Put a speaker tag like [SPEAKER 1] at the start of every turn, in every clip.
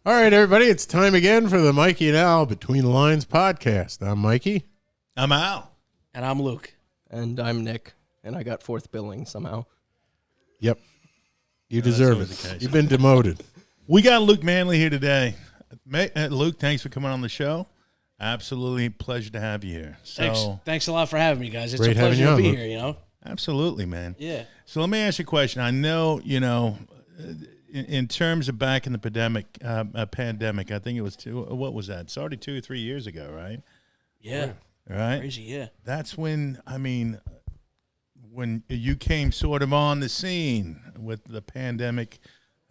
[SPEAKER 1] All right, everybody, it's time again for the Mikey and Al Between the Lines podcast. I'm Mikey.
[SPEAKER 2] I'm Al.
[SPEAKER 3] And I'm Luke.
[SPEAKER 4] And I'm Nick. And I got fourth billing somehow.
[SPEAKER 1] Yep. You deserve it. You've been demoted.
[SPEAKER 2] We got Luke Manley here today. Luke, thanks for coming on the show. Absolutely pleasure to have you here.
[SPEAKER 3] Thanks a lot for having me, guys. It's
[SPEAKER 1] Great
[SPEAKER 3] a pleasure to be
[SPEAKER 1] Luke.
[SPEAKER 3] here, you know?
[SPEAKER 2] Absolutely, man.
[SPEAKER 3] Yeah.
[SPEAKER 2] So let me ask you a question. I know, in terms of back in the pandemic, I think it was what was that? It's already 2 or 3 years ago, right?
[SPEAKER 3] Yeah.
[SPEAKER 2] Right?
[SPEAKER 3] Crazy, yeah.
[SPEAKER 2] That's when you came sort of on the scene with the pandemic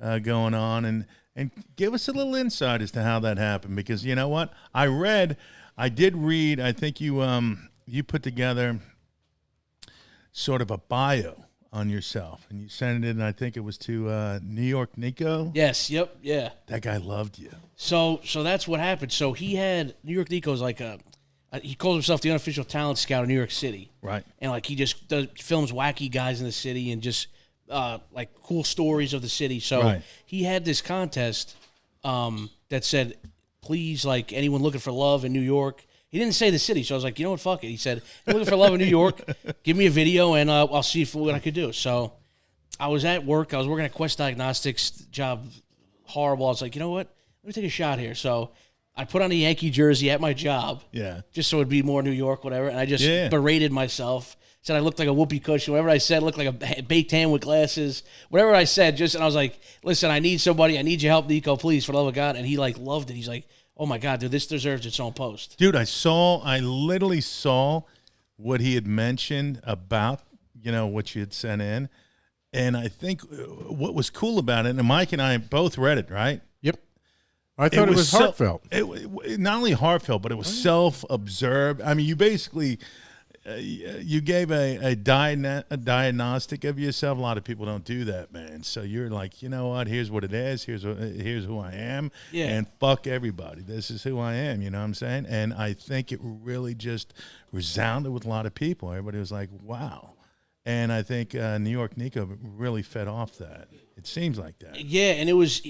[SPEAKER 2] going on, and give us a little insight as to how that happened, because you know what? I did read, I think you put together sort of a bio on yourself, and you sent it in, I think it was to New York Nico.
[SPEAKER 3] Yes, yep, yeah.
[SPEAKER 2] That guy loved you.
[SPEAKER 3] So that's what happened. So he had, New York Nico's like he calls himself the unofficial talent scout of New York City.
[SPEAKER 2] Right.
[SPEAKER 3] And like he just films wacky guys in the city and just like cool stories of the city. So
[SPEAKER 2] right.
[SPEAKER 3] He had this contest that said, please, like anyone looking for love in New York. He didn't say the city, so I was like, you know what, fuck it. He said, looking for love in New York, give me a video and I'll see what I could do. So I was at work. I was working at Quest Diagnostics, job horrible. I was like, you know what, let me take a shot here. So I put on a Yankee jersey at my job, just so it'd be more New York, whatever, and I just berated myself. Said I looked like a whoopee cushion. Whatever I said, looked like a baked ham with glasses. Whatever I said, and I was like, listen, I need somebody. I need your help, Nico, please, for the love of God. And he like loved it. He's like, oh my God, dude, this deserves its own post.
[SPEAKER 2] Dude, I literally saw what he had mentioned about, what you had sent in. And I think what was cool about it, and Mike and I both read it, right?
[SPEAKER 1] Yep. I thought it was heartfelt.
[SPEAKER 2] It not only heartfelt, but it was self-observed. I mean, you basically you gave a diagnostic of yourself. A lot of people don't do that, man. So you're like, you know what? Here's what it is. Here's who I am.
[SPEAKER 3] Yeah.
[SPEAKER 2] And fuck everybody. This is who I am. You know what I'm saying? And I think it really just resounded with a lot of people. Everybody was like, wow. And I think New York Nico really fed off that. It seems like that.
[SPEAKER 3] Yeah, and it was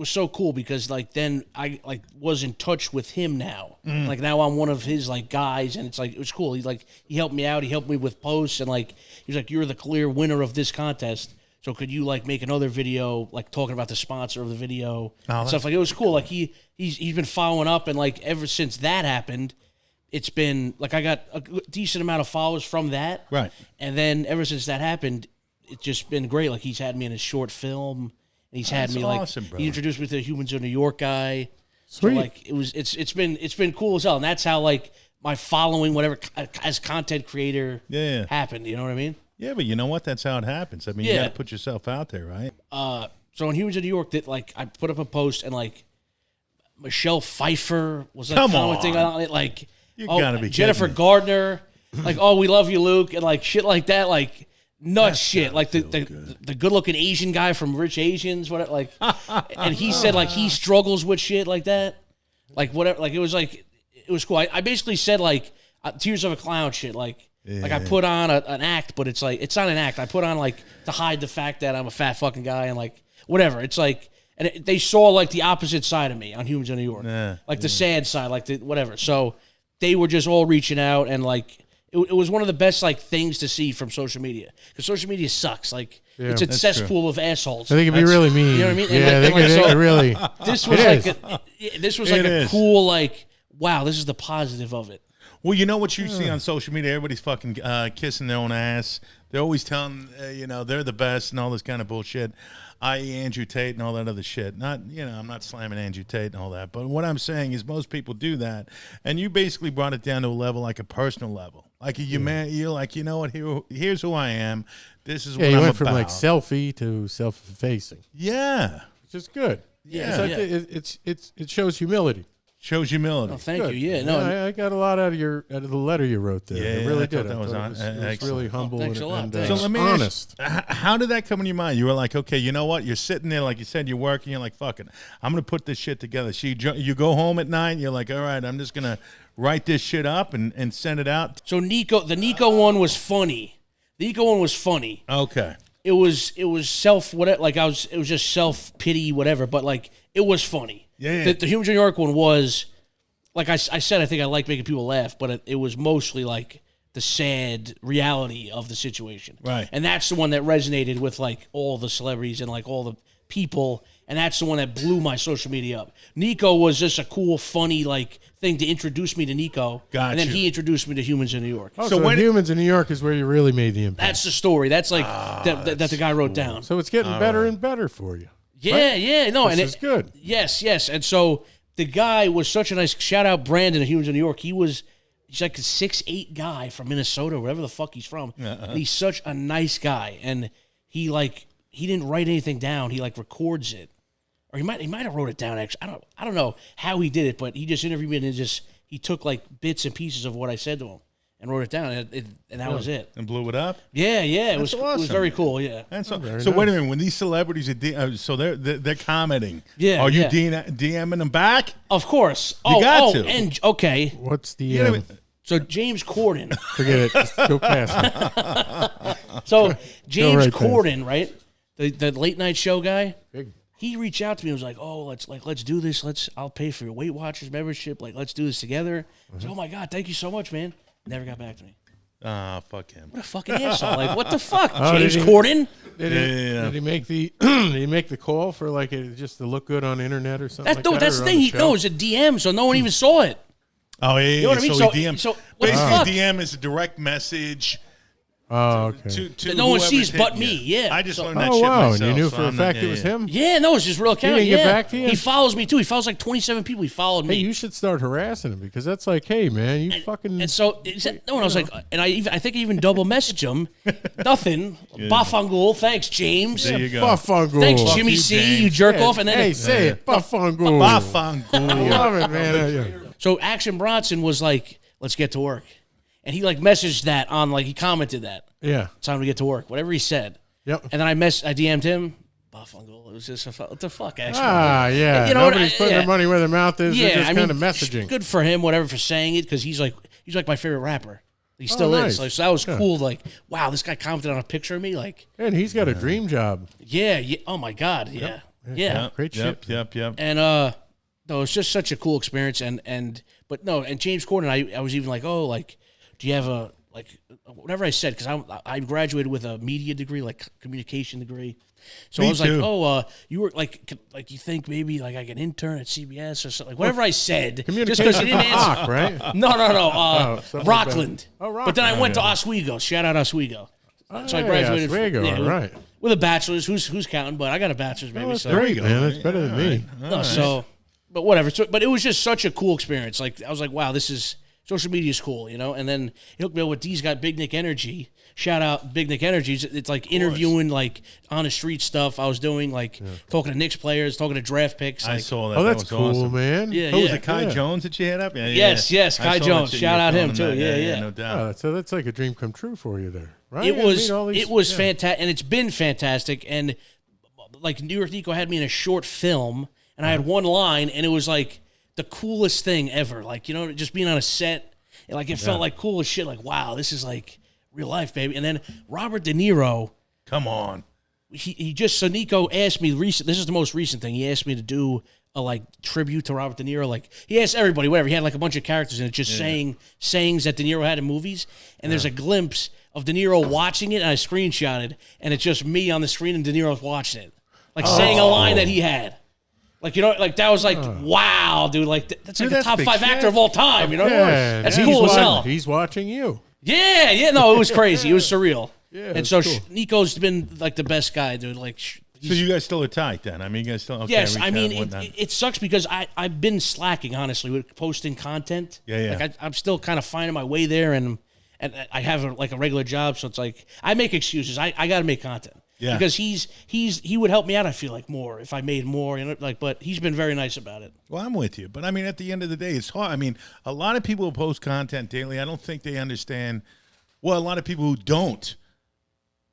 [SPEAKER 3] so cool because like then I like was in touch with him now. Like now I'm one of his like guys, and it's like it was cool. He helped me out. He helped me with posts, and like he was like, you're the clear winner of this contest. So could you like make another video like talking about the sponsor of the video and stuff like it was cool. Like he's been following up, and like ever since that happened. It's been, like, I got a decent amount of followers from that.
[SPEAKER 2] Right.
[SPEAKER 3] And then ever since that happened, it's just been great. Like, he's had me in his short film. And he's had me,
[SPEAKER 2] awesome,
[SPEAKER 3] like,
[SPEAKER 2] bro.
[SPEAKER 3] he introduced me to the Humans of New York guy.
[SPEAKER 1] Sweet.
[SPEAKER 3] So, like, it's been cool as hell. And that's how, like, my following, whatever, as content creator happened. You know what I mean?
[SPEAKER 2] Yeah, but you know what? That's how it happens. I mean, you got to put yourself out there, right?
[SPEAKER 3] So in Humans of New York, that like, I put up a post, and, like, Michelle Pfeiffer was, like,
[SPEAKER 2] Come
[SPEAKER 3] commenting
[SPEAKER 2] on.
[SPEAKER 3] on it, like...
[SPEAKER 2] You gotta be
[SPEAKER 3] Jennifer
[SPEAKER 2] kidding me.
[SPEAKER 3] Gardner, like, oh, we love you, Luke, and like shit like that, like nuts shit, like the good looking Asian guy from Rich Asians, whatever, like, and he said like he struggles with shit like that, like whatever, like it was cool. I basically said like Tears of a Clown shit, like I put on an act, but it's like it's not an act. I put on like to hide the fact that I'm a fat fucking guy and like whatever. It's like. And they saw like the opposite side of me on Humans of New York, like the sad side, like the whatever. So they were just all reaching out, and like it was one of the best like things to see from social media, because social media sucks. Like it's a cesspool of assholes.
[SPEAKER 1] I think it'd be really mean.
[SPEAKER 3] You know what I mean?
[SPEAKER 1] Yeah, I think it really.
[SPEAKER 3] This was like a cool like wow. This is the positive of it.
[SPEAKER 2] Well, you know what you see on social media? Everybody's fucking kissing their own ass. They're always telling, they're the best and all this kind of bullshit, i.e. Andrew Tate and all that other shit. Not, I'm not slamming Andrew Tate and all that. But what I'm saying is most people do that. And you basically brought it down to a level, like a personal level. Like you're like, you know what, here's who I am. This is what I'm about.
[SPEAKER 1] You went from like selfie to self-effacing.
[SPEAKER 2] Yeah.
[SPEAKER 1] Which is good.
[SPEAKER 2] Yeah.
[SPEAKER 1] It shows humility.
[SPEAKER 2] Shows humility.
[SPEAKER 3] Oh, thank you. Yeah,
[SPEAKER 1] I got a lot out of the letter you wrote there.
[SPEAKER 2] Yeah,
[SPEAKER 1] I really
[SPEAKER 2] I
[SPEAKER 1] did.
[SPEAKER 2] thought that was
[SPEAKER 1] it was really humble
[SPEAKER 3] thanks a lot.
[SPEAKER 1] and
[SPEAKER 3] Thanks.
[SPEAKER 2] So let me
[SPEAKER 1] honest.
[SPEAKER 2] How did that come in your mind? You were like, okay, you know what? You're sitting there, like you said, you're working. You're like, fuck it, I'm gonna put this shit together. So you go home at night. You're like, all right, I'm just gonna write this shit up and send it out.
[SPEAKER 3] So the Nico one was funny. The Nico one was funny.
[SPEAKER 2] Okay.
[SPEAKER 3] It was self whatever. Like it was just self pity whatever. But like it was funny.
[SPEAKER 2] Yeah.
[SPEAKER 3] The Humans in New York one was, like I said, I think I like making people laugh, but it was mostly like the sad reality of the situation.
[SPEAKER 2] Right.
[SPEAKER 3] And that's the one that resonated with like all the celebrities and like all the people, and that's the one that blew my social media up. Nico was just a cool, funny like thing to introduce me to Nico.
[SPEAKER 2] Gotcha.
[SPEAKER 3] And then he introduced me to Humans in New York.
[SPEAKER 1] Oh, so when Humans in New York is where you really made the impact.
[SPEAKER 3] That's the story. That's like that the guy wrote down.
[SPEAKER 1] So it's getting better and better for you.
[SPEAKER 3] Yeah, yeah, no,
[SPEAKER 1] This is good.
[SPEAKER 3] Yes, and so the guy was such a nice. Shout out Brandon at Humans in New York. He's like a 6'8" guy from Minnesota, wherever the fuck he's from. And he's such a nice guy, and he didn't write anything down. He like records it, or he might have wrote it down. Actually, I don't know how he did it, but he just interviewed me and he took like bits and pieces of what I said to him and wrote it down, and that was it.
[SPEAKER 2] And blew it up.
[SPEAKER 3] Yeah, it was
[SPEAKER 2] awesome.
[SPEAKER 3] It was very cool. Yeah.
[SPEAKER 2] And so
[SPEAKER 1] Very
[SPEAKER 2] wait a
[SPEAKER 1] nice.
[SPEAKER 2] minute. When these celebrities are so they're commenting.
[SPEAKER 3] Yeah,
[SPEAKER 2] Are you
[SPEAKER 3] yeah.
[SPEAKER 2] DMing them back?
[SPEAKER 3] Of course.
[SPEAKER 2] You got to.
[SPEAKER 3] And okay.
[SPEAKER 1] What's the
[SPEAKER 2] You know,
[SPEAKER 3] So James Corden.
[SPEAKER 1] forget it. Just go past it.
[SPEAKER 3] So James
[SPEAKER 1] right past.
[SPEAKER 3] Corden, right? The late night show guy.
[SPEAKER 1] Big.
[SPEAKER 3] He reached out to me and was like, "Oh, let's do this. I'll pay for your Weight Watchers membership. Like, let's do this together." I said, "Oh my God, thank you so much, man." Never got back to me.
[SPEAKER 2] Fuck him.
[SPEAKER 3] What a fucking asshole! Like, what the fuck,
[SPEAKER 1] Oh,
[SPEAKER 3] James
[SPEAKER 1] did he-
[SPEAKER 3] Corden?
[SPEAKER 1] Did he make the did he make the call for like it just to look good on the internet or something?
[SPEAKER 3] That's
[SPEAKER 1] or
[SPEAKER 3] the
[SPEAKER 1] on
[SPEAKER 3] thing. He
[SPEAKER 1] show?
[SPEAKER 3] knows a DM, so no one even saw it.
[SPEAKER 2] Oh yeah.
[SPEAKER 3] You know what I mean?
[SPEAKER 2] So he DM.
[SPEAKER 3] So what the
[SPEAKER 2] Basically,
[SPEAKER 3] fuck?
[SPEAKER 2] DM is a direct message.
[SPEAKER 1] Oh, okay.
[SPEAKER 2] To
[SPEAKER 3] That no one
[SPEAKER 2] whoever's
[SPEAKER 3] sees but
[SPEAKER 2] hitting
[SPEAKER 3] me,
[SPEAKER 2] you.
[SPEAKER 3] yeah.
[SPEAKER 2] I just
[SPEAKER 3] So-
[SPEAKER 2] learned that
[SPEAKER 1] Oh
[SPEAKER 2] shit
[SPEAKER 1] wow!
[SPEAKER 2] myself.
[SPEAKER 1] And you knew
[SPEAKER 2] so
[SPEAKER 1] for a
[SPEAKER 2] I'm not-
[SPEAKER 1] fact it
[SPEAKER 2] yeah,
[SPEAKER 1] was
[SPEAKER 2] yeah.
[SPEAKER 1] him.
[SPEAKER 3] Yeah, no, it's his real account.
[SPEAKER 1] didn't get
[SPEAKER 3] yeah.
[SPEAKER 1] back to you?
[SPEAKER 3] He follows me too. He follows like 27 people. He followed me.
[SPEAKER 1] Hey, you should start harassing him because that's like, hey man, you fucking.
[SPEAKER 3] And so, no, and I was like, and I think I even double messaged him. Nothing. Bafangul. Thanks, James.
[SPEAKER 2] There you go.
[SPEAKER 1] Buffangle.
[SPEAKER 3] Thanks,
[SPEAKER 2] Fuck
[SPEAKER 3] Jimmy
[SPEAKER 2] you,
[SPEAKER 3] C.
[SPEAKER 2] James.
[SPEAKER 3] You jerk
[SPEAKER 1] Hey,
[SPEAKER 3] off, and then
[SPEAKER 1] hey, say it, Buffangle. I
[SPEAKER 2] Bafangul.
[SPEAKER 1] love it, man. Yeah.
[SPEAKER 3] so Action Bronson was like, "Let's get to work," and he like messaged that on like he commented that
[SPEAKER 1] Yeah.
[SPEAKER 3] time to get to work, whatever he said.
[SPEAKER 1] Yep.
[SPEAKER 3] And then I DM'd him. Bafangul. It was just what the fuck, Action.
[SPEAKER 1] Ah, yeah.
[SPEAKER 3] You know what,
[SPEAKER 1] Nobody's putting
[SPEAKER 3] yeah.
[SPEAKER 1] their money where their mouth is. They're
[SPEAKER 3] Yeah,
[SPEAKER 1] just
[SPEAKER 3] I mean,
[SPEAKER 1] kind of messaging.
[SPEAKER 3] good for him, whatever, for saying it, because he's like my favorite rapper. He still
[SPEAKER 1] nice.
[SPEAKER 3] is. Like, so that was
[SPEAKER 1] Yeah.
[SPEAKER 3] cool. Like, wow, this guy commented on a picture of me. Like,
[SPEAKER 1] And he's got a dream job.
[SPEAKER 3] yeah. Oh my God, yeah.
[SPEAKER 1] Great shit.
[SPEAKER 2] Yep.
[SPEAKER 3] And no, it's just such a cool experience. And James Corden, I was even like, oh, like, do you have a like whatever I said, because I graduated with a media degree, like communication degree. So
[SPEAKER 2] Me
[SPEAKER 3] I was
[SPEAKER 2] too.
[SPEAKER 3] like, oh, you were like you think maybe like I can intern at CBS or something, like whatever I said, just
[SPEAKER 1] Communication
[SPEAKER 3] because he didn't answer.
[SPEAKER 1] Hawk, right?
[SPEAKER 3] No,
[SPEAKER 1] something
[SPEAKER 3] Rockland.
[SPEAKER 1] Oh,
[SPEAKER 3] But then I
[SPEAKER 1] Rockland.
[SPEAKER 3] went to Oswego. Shout out Oswego. So I
[SPEAKER 1] Hey,
[SPEAKER 3] graduated.
[SPEAKER 1] Oswego, all right.
[SPEAKER 3] With a bachelor's. Who's counting? But I got a bachelor's, baby.
[SPEAKER 1] Oh, that's
[SPEAKER 3] so
[SPEAKER 1] great, man. That's better than me.
[SPEAKER 3] no, so, but whatever. So, but it was just such a cool experience. Like I was like, wow, this is social media is cool, you know. And then he hooked me up with these guys, Big Nick Energy. Shout out Big Nick Energy. It's like interviewing like on the street stuff. I was doing like talking to Knicks players, talking to draft picks.
[SPEAKER 2] I
[SPEAKER 3] Like,
[SPEAKER 2] saw that.
[SPEAKER 1] Oh,
[SPEAKER 2] That
[SPEAKER 1] that's
[SPEAKER 2] was
[SPEAKER 1] cool,
[SPEAKER 2] awesome.
[SPEAKER 1] man.
[SPEAKER 3] yeah,
[SPEAKER 2] Who was
[SPEAKER 3] yeah.
[SPEAKER 2] it? Kai
[SPEAKER 1] Yeah.
[SPEAKER 2] Jones that you had up? Yeah,
[SPEAKER 3] Yes, yes,
[SPEAKER 2] I
[SPEAKER 3] Kai
[SPEAKER 2] saw
[SPEAKER 3] Jones.
[SPEAKER 2] that shit.
[SPEAKER 3] Shout
[SPEAKER 2] You were
[SPEAKER 3] out him,
[SPEAKER 2] filming
[SPEAKER 3] too.
[SPEAKER 2] that.
[SPEAKER 3] Yeah.
[SPEAKER 2] No doubt.
[SPEAKER 1] Oh, so that's like a dream come true for you there, right?
[SPEAKER 3] It
[SPEAKER 1] I
[SPEAKER 3] was
[SPEAKER 1] mean, all these- yeah.
[SPEAKER 3] fantastic, and it's been fantastic. And like New York Nico had me in a short film, and I had one line, and it was like the coolest thing ever. Like, you know, just being on a set, and like it felt like cool as shit. Like, wow, this is like real life, baby. And then Robert De Niro,
[SPEAKER 2] Come on.
[SPEAKER 3] he just, so Nico asked me this is the most recent thing. He asked me to do a like tribute to Robert De Niro. Like he asked everybody, whatever. He had like a bunch of characters and it just saying sayings that De Niro had in movies. And there's a glimpse of De Niro watching it, and I screenshotted, and it's just me on the screen and De Niro's watching it, like saying a line that he had. Like, you know, like that was like, wow, dude, like that's like
[SPEAKER 2] Dude,
[SPEAKER 3] the
[SPEAKER 2] that's
[SPEAKER 3] top
[SPEAKER 2] big
[SPEAKER 3] 5
[SPEAKER 2] shit.
[SPEAKER 3] actor of all time, you know?
[SPEAKER 1] Yeah,
[SPEAKER 3] That's
[SPEAKER 1] he's
[SPEAKER 3] cool as
[SPEAKER 1] watching-
[SPEAKER 3] hell.
[SPEAKER 1] He's watching you.
[SPEAKER 3] Yeah, no, it was crazy. It was surreal.
[SPEAKER 1] Yeah,
[SPEAKER 3] and so
[SPEAKER 1] it's cool.
[SPEAKER 3] Nico's been like the best guy, dude. Like,
[SPEAKER 2] So you guys still are tight then? I mean, you guys still okay?
[SPEAKER 3] yes,
[SPEAKER 2] we
[SPEAKER 3] I
[SPEAKER 2] can
[SPEAKER 3] mean,
[SPEAKER 2] whatnot.
[SPEAKER 3] it sucks because I've been slacking, honestly, with posting content.
[SPEAKER 2] Yeah.
[SPEAKER 3] Like I'm still kind of finding my way there, and I have a regular job, so it's like I make excuses. I got to make content.
[SPEAKER 2] Yeah.
[SPEAKER 3] Because he would help me out, I feel like, more if I made more, you know, like, but he's been very nice about it.
[SPEAKER 2] Well, I'm with you, but I mean, at the end of the day, it's hard. I mean, a lot of people who post content daily, I don't think they understand. Well, a lot of people who don't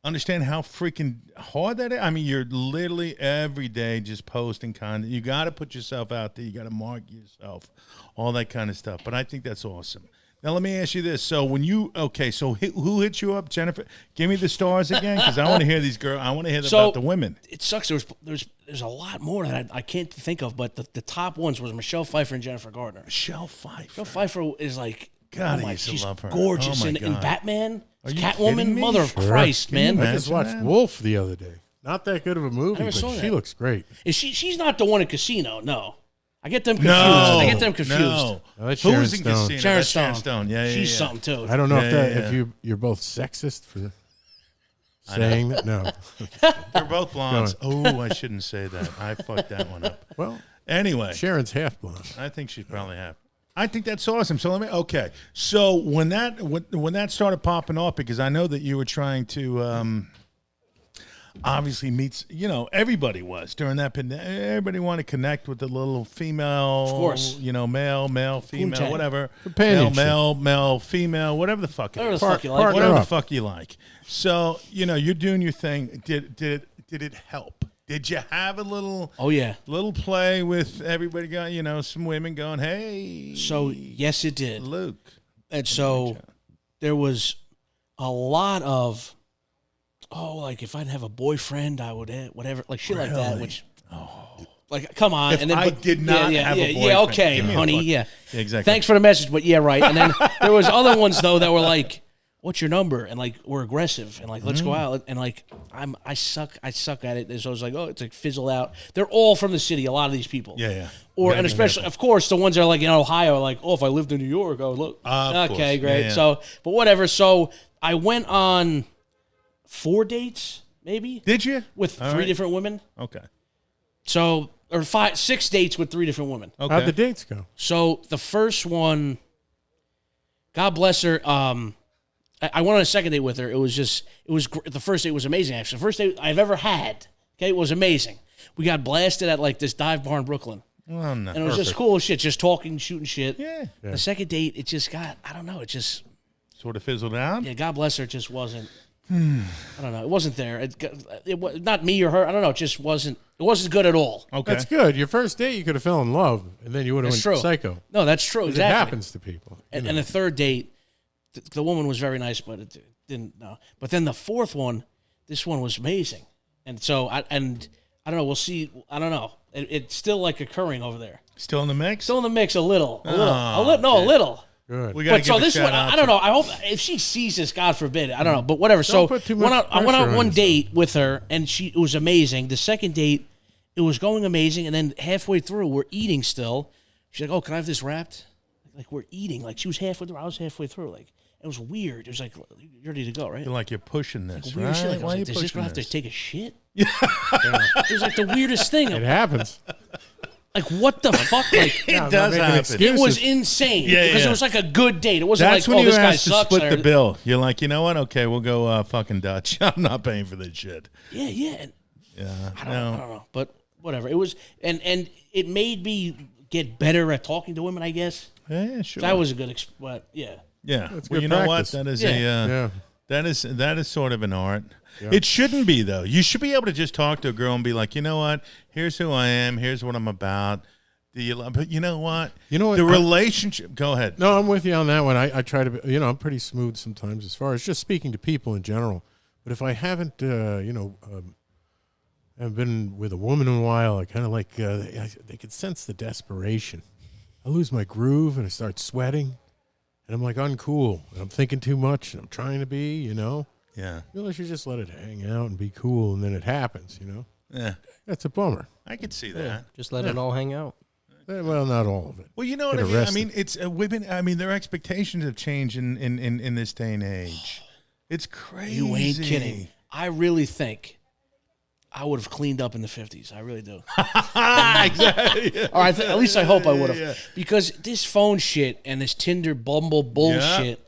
[SPEAKER 2] understand how freaking hard that is. I mean, you're literally every day just posting content. You got to put yourself out there. You got to market yourself, all that kind of stuff. But I think that's awesome. Now let me ask you this: so when you so who hit you up, Jennifer? Give me the stars again, because I want to hear these girls. I want to hear about the women.
[SPEAKER 3] It sucks. There's a lot more that I can't think of, but the top ones was Michelle Pfeiffer and Jennifer Garner.
[SPEAKER 2] Michelle Pfeiffer.
[SPEAKER 3] Michelle Pfeiffer is like,
[SPEAKER 2] God, I
[SPEAKER 3] she's
[SPEAKER 2] love her.
[SPEAKER 3] gorgeous
[SPEAKER 2] Oh my
[SPEAKER 3] in
[SPEAKER 2] God.
[SPEAKER 3] Batman.
[SPEAKER 2] Are you
[SPEAKER 3] Catwoman,
[SPEAKER 2] kidding me?
[SPEAKER 3] mother of Christ,
[SPEAKER 2] Can you
[SPEAKER 3] man.
[SPEAKER 1] I just
[SPEAKER 2] Imagine
[SPEAKER 1] watched
[SPEAKER 2] that.
[SPEAKER 1] Wolf the other day. Not that good of a movie,
[SPEAKER 3] never
[SPEAKER 1] but
[SPEAKER 3] saw
[SPEAKER 1] she
[SPEAKER 3] that.
[SPEAKER 1] looks great.
[SPEAKER 3] Is she's not the one in Casino? No, I get them confused.
[SPEAKER 2] No,
[SPEAKER 3] I get them confused.
[SPEAKER 2] No.
[SPEAKER 1] No, that's Sharon
[SPEAKER 2] Who's in
[SPEAKER 1] Stone.
[SPEAKER 2] Casino?
[SPEAKER 3] Sharon
[SPEAKER 2] That's Sharon
[SPEAKER 3] Stone.
[SPEAKER 2] Stone. Yeah,
[SPEAKER 3] She's
[SPEAKER 2] yeah.
[SPEAKER 3] something too.
[SPEAKER 1] I don't know
[SPEAKER 2] Yeah,
[SPEAKER 1] if
[SPEAKER 2] yeah.
[SPEAKER 1] you're both sexist for saying that. No.
[SPEAKER 2] They're both blondes. Oh, I shouldn't say that. I fucked that one up.
[SPEAKER 1] Well,
[SPEAKER 2] Anyway,
[SPEAKER 1] Sharon's half blonde.
[SPEAKER 2] I think she's probably happy. I think that's awesome. So So when that started popping off, because I know that you were trying to obviously meet, everybody was during that. Everybody wanted to connect with the little female,
[SPEAKER 3] Of course.
[SPEAKER 2] male, female,
[SPEAKER 3] Poontang.
[SPEAKER 2] whatever,
[SPEAKER 1] Companionship.
[SPEAKER 2] male, female, whatever the fuck it
[SPEAKER 3] Whatever
[SPEAKER 2] is.
[SPEAKER 3] the fuck you like.
[SPEAKER 1] partner
[SPEAKER 2] Whatever the
[SPEAKER 1] up.
[SPEAKER 2] fuck you like. So you're doing your thing. Did it help? Did you have a little?
[SPEAKER 3] Oh yeah.
[SPEAKER 2] Little play with everybody going, some women going, hey.
[SPEAKER 3] So yes, it did.
[SPEAKER 2] Luke.
[SPEAKER 3] And so there was a lot of, like if I didn't have a boyfriend, I would whatever, like shit like that.
[SPEAKER 2] Really?
[SPEAKER 3] Which, like, come on.
[SPEAKER 2] If
[SPEAKER 3] and then
[SPEAKER 2] I did not have a
[SPEAKER 3] yeah,
[SPEAKER 2] boyfriend.
[SPEAKER 3] okay,
[SPEAKER 2] Give me a
[SPEAKER 3] honey,
[SPEAKER 2] fuck.
[SPEAKER 3] yeah.
[SPEAKER 2] Yeah, exactly.
[SPEAKER 3] Thanks for the message, but yeah, right. And then there was other ones though that were like, what's your number? And like, we're aggressive and like, let's go out. And like, I suck at it. And so I was like, it's like fizzle out. They're all from the city. A lot of these people.
[SPEAKER 2] Yeah, yeah.
[SPEAKER 3] And especially, of course, the ones that are like in Ohio are like, if I lived in New York, I would look.
[SPEAKER 2] Of
[SPEAKER 3] Okay,
[SPEAKER 2] course.
[SPEAKER 3] great.
[SPEAKER 2] Yeah, yeah.
[SPEAKER 3] So, but whatever. So I went on 4 dates, maybe,
[SPEAKER 2] Did you?
[SPEAKER 3] with
[SPEAKER 2] All
[SPEAKER 3] three
[SPEAKER 2] right.
[SPEAKER 3] different women.
[SPEAKER 2] Okay.
[SPEAKER 3] So, or 6 dates with 3 different women.
[SPEAKER 2] Okay.
[SPEAKER 1] How'd the dates go?
[SPEAKER 3] So the first one, God bless her. I went on a second date with her. The first date was amazing, actually. The first date I've ever had, okay, was amazing. We got blasted at like this dive bar in Brooklyn.
[SPEAKER 2] Well, no.
[SPEAKER 3] And it was just cool shit, just talking, shooting shit.
[SPEAKER 2] Yeah.
[SPEAKER 3] The second date, it just got, I don't know, it just,
[SPEAKER 2] Sort of fizzled out.
[SPEAKER 3] yeah, God bless her, it just wasn't, I don't know, it wasn't there. It was not me or her, I don't know, it just wasn't good at all.
[SPEAKER 2] Okay.
[SPEAKER 1] That's good. Your first date, you could have fell in love, and then you would have
[SPEAKER 3] That's
[SPEAKER 1] went
[SPEAKER 3] true.
[SPEAKER 1] psycho.
[SPEAKER 3] No, that's true,
[SPEAKER 1] 'Cause
[SPEAKER 3] exactly.
[SPEAKER 1] It happens to people.
[SPEAKER 3] And the third date, the woman was very nice, but it didn't. No. But then the fourth one, this one was amazing, and so I don't know. We'll see. I don't know. It's still like occurring over there.
[SPEAKER 2] Still in the mix?
[SPEAKER 3] Still in the mix a little.
[SPEAKER 2] okay.
[SPEAKER 3] A little.
[SPEAKER 1] Good.
[SPEAKER 2] We gotta
[SPEAKER 3] But so
[SPEAKER 2] give a
[SPEAKER 3] this
[SPEAKER 2] shout
[SPEAKER 3] one,
[SPEAKER 2] out
[SPEAKER 3] I don't
[SPEAKER 2] to-
[SPEAKER 3] know. I hope if she sees this, God forbid. I don't know. But whatever. So
[SPEAKER 1] put too much
[SPEAKER 3] I went
[SPEAKER 1] pressure
[SPEAKER 3] on
[SPEAKER 1] on
[SPEAKER 3] one
[SPEAKER 1] yourself.
[SPEAKER 3] date with her, and it was amazing. The second date, it was going amazing, and then halfway through, we're eating still. She's like, "Oh, can I have this wrapped?" Like we're eating. Like she was halfway through. I was halfway through. Like it was weird. It was like you're ready to go, right?
[SPEAKER 2] You're like, you're pushing this,
[SPEAKER 3] Weird
[SPEAKER 2] right?
[SPEAKER 3] shit. Like, I
[SPEAKER 2] Why
[SPEAKER 3] was
[SPEAKER 2] are you
[SPEAKER 3] like, does this
[SPEAKER 2] pushing
[SPEAKER 3] girl have to
[SPEAKER 2] this?
[SPEAKER 3] take a shit? It was like the weirdest thing.
[SPEAKER 1] It happens.
[SPEAKER 3] Like what the fuck? Like
[SPEAKER 1] Yeah, I'm not
[SPEAKER 2] does
[SPEAKER 1] making
[SPEAKER 2] happen.
[SPEAKER 1] excuses.
[SPEAKER 3] it was insane.
[SPEAKER 2] Yeah,
[SPEAKER 3] because
[SPEAKER 2] yeah.
[SPEAKER 3] it was like a good date. It wasn't
[SPEAKER 2] That's
[SPEAKER 3] like,
[SPEAKER 2] when you
[SPEAKER 3] this guy
[SPEAKER 2] asked to
[SPEAKER 3] sucks.
[SPEAKER 2] split the
[SPEAKER 3] or-
[SPEAKER 2] bill. You're like, you know what? Okay, we'll go fucking Dutch. I'm not paying for this shit.
[SPEAKER 3] Yeah, yeah. And
[SPEAKER 2] Yeah.
[SPEAKER 3] I don't know, but whatever. It was, and it made me get better at talking to women, I guess.
[SPEAKER 2] Yeah, sure.
[SPEAKER 3] That was a good, but yeah.
[SPEAKER 2] Yeah.
[SPEAKER 1] That's
[SPEAKER 2] Well,
[SPEAKER 1] good
[SPEAKER 2] you know
[SPEAKER 1] practice.
[SPEAKER 2] what? That is
[SPEAKER 1] Yeah.
[SPEAKER 2] that is sort of an art. It shouldn't be though. You should be able to just talk to a girl and be like, you know what? Here's who I am. Here's what I'm about. But you know what?
[SPEAKER 1] You know what?
[SPEAKER 2] The relationship. Go ahead.
[SPEAKER 1] No, I'm with you on that one. I try to be, I'm pretty smooth sometimes as far as just speaking to people in general. But if I haven't, haven't been with a woman in a while, I kind of like, they could sense the desperation. I lose my groove and I start sweating and I'm like uncool and I'm thinking too much and I'm trying to be,
[SPEAKER 2] Yeah.
[SPEAKER 1] You really should just let it hang out and be cool and then it happens,
[SPEAKER 2] Yeah.
[SPEAKER 1] That's a bummer.
[SPEAKER 2] I could see that.
[SPEAKER 4] Just let it all hang out.
[SPEAKER 1] Well, not all of it.
[SPEAKER 2] Well, you know what
[SPEAKER 1] Get
[SPEAKER 2] I mean?
[SPEAKER 1] arrested.
[SPEAKER 2] I mean, it's women. I mean, their expectations have changed in this day and age. It's crazy.
[SPEAKER 3] You ain't kidding. I really think I would have cleaned up in the 50s. I really do.
[SPEAKER 2] Exactly.
[SPEAKER 3] Or at least I hope I would have.
[SPEAKER 2] Yeah.
[SPEAKER 3] Because this phone shit and this Tinder Bumble bullshit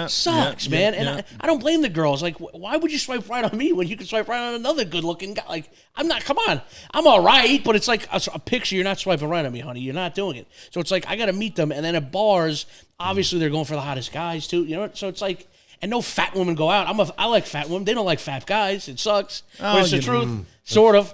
[SPEAKER 3] sucks, man. And I don't blame the girls. Like, why would you swipe right on me when you can swipe right on another good-looking guy? Like, come on. I'm all right, but it's like a picture. You're not swiping right on me, honey. You're not doing it. So it's like I got to meet them. And then at bars, obviously they're going for the hottest guys, too. You know? So it's like, and no fat women go out. I like fat women. They don't like fat guys. It sucks. But it's the truth. Sort of.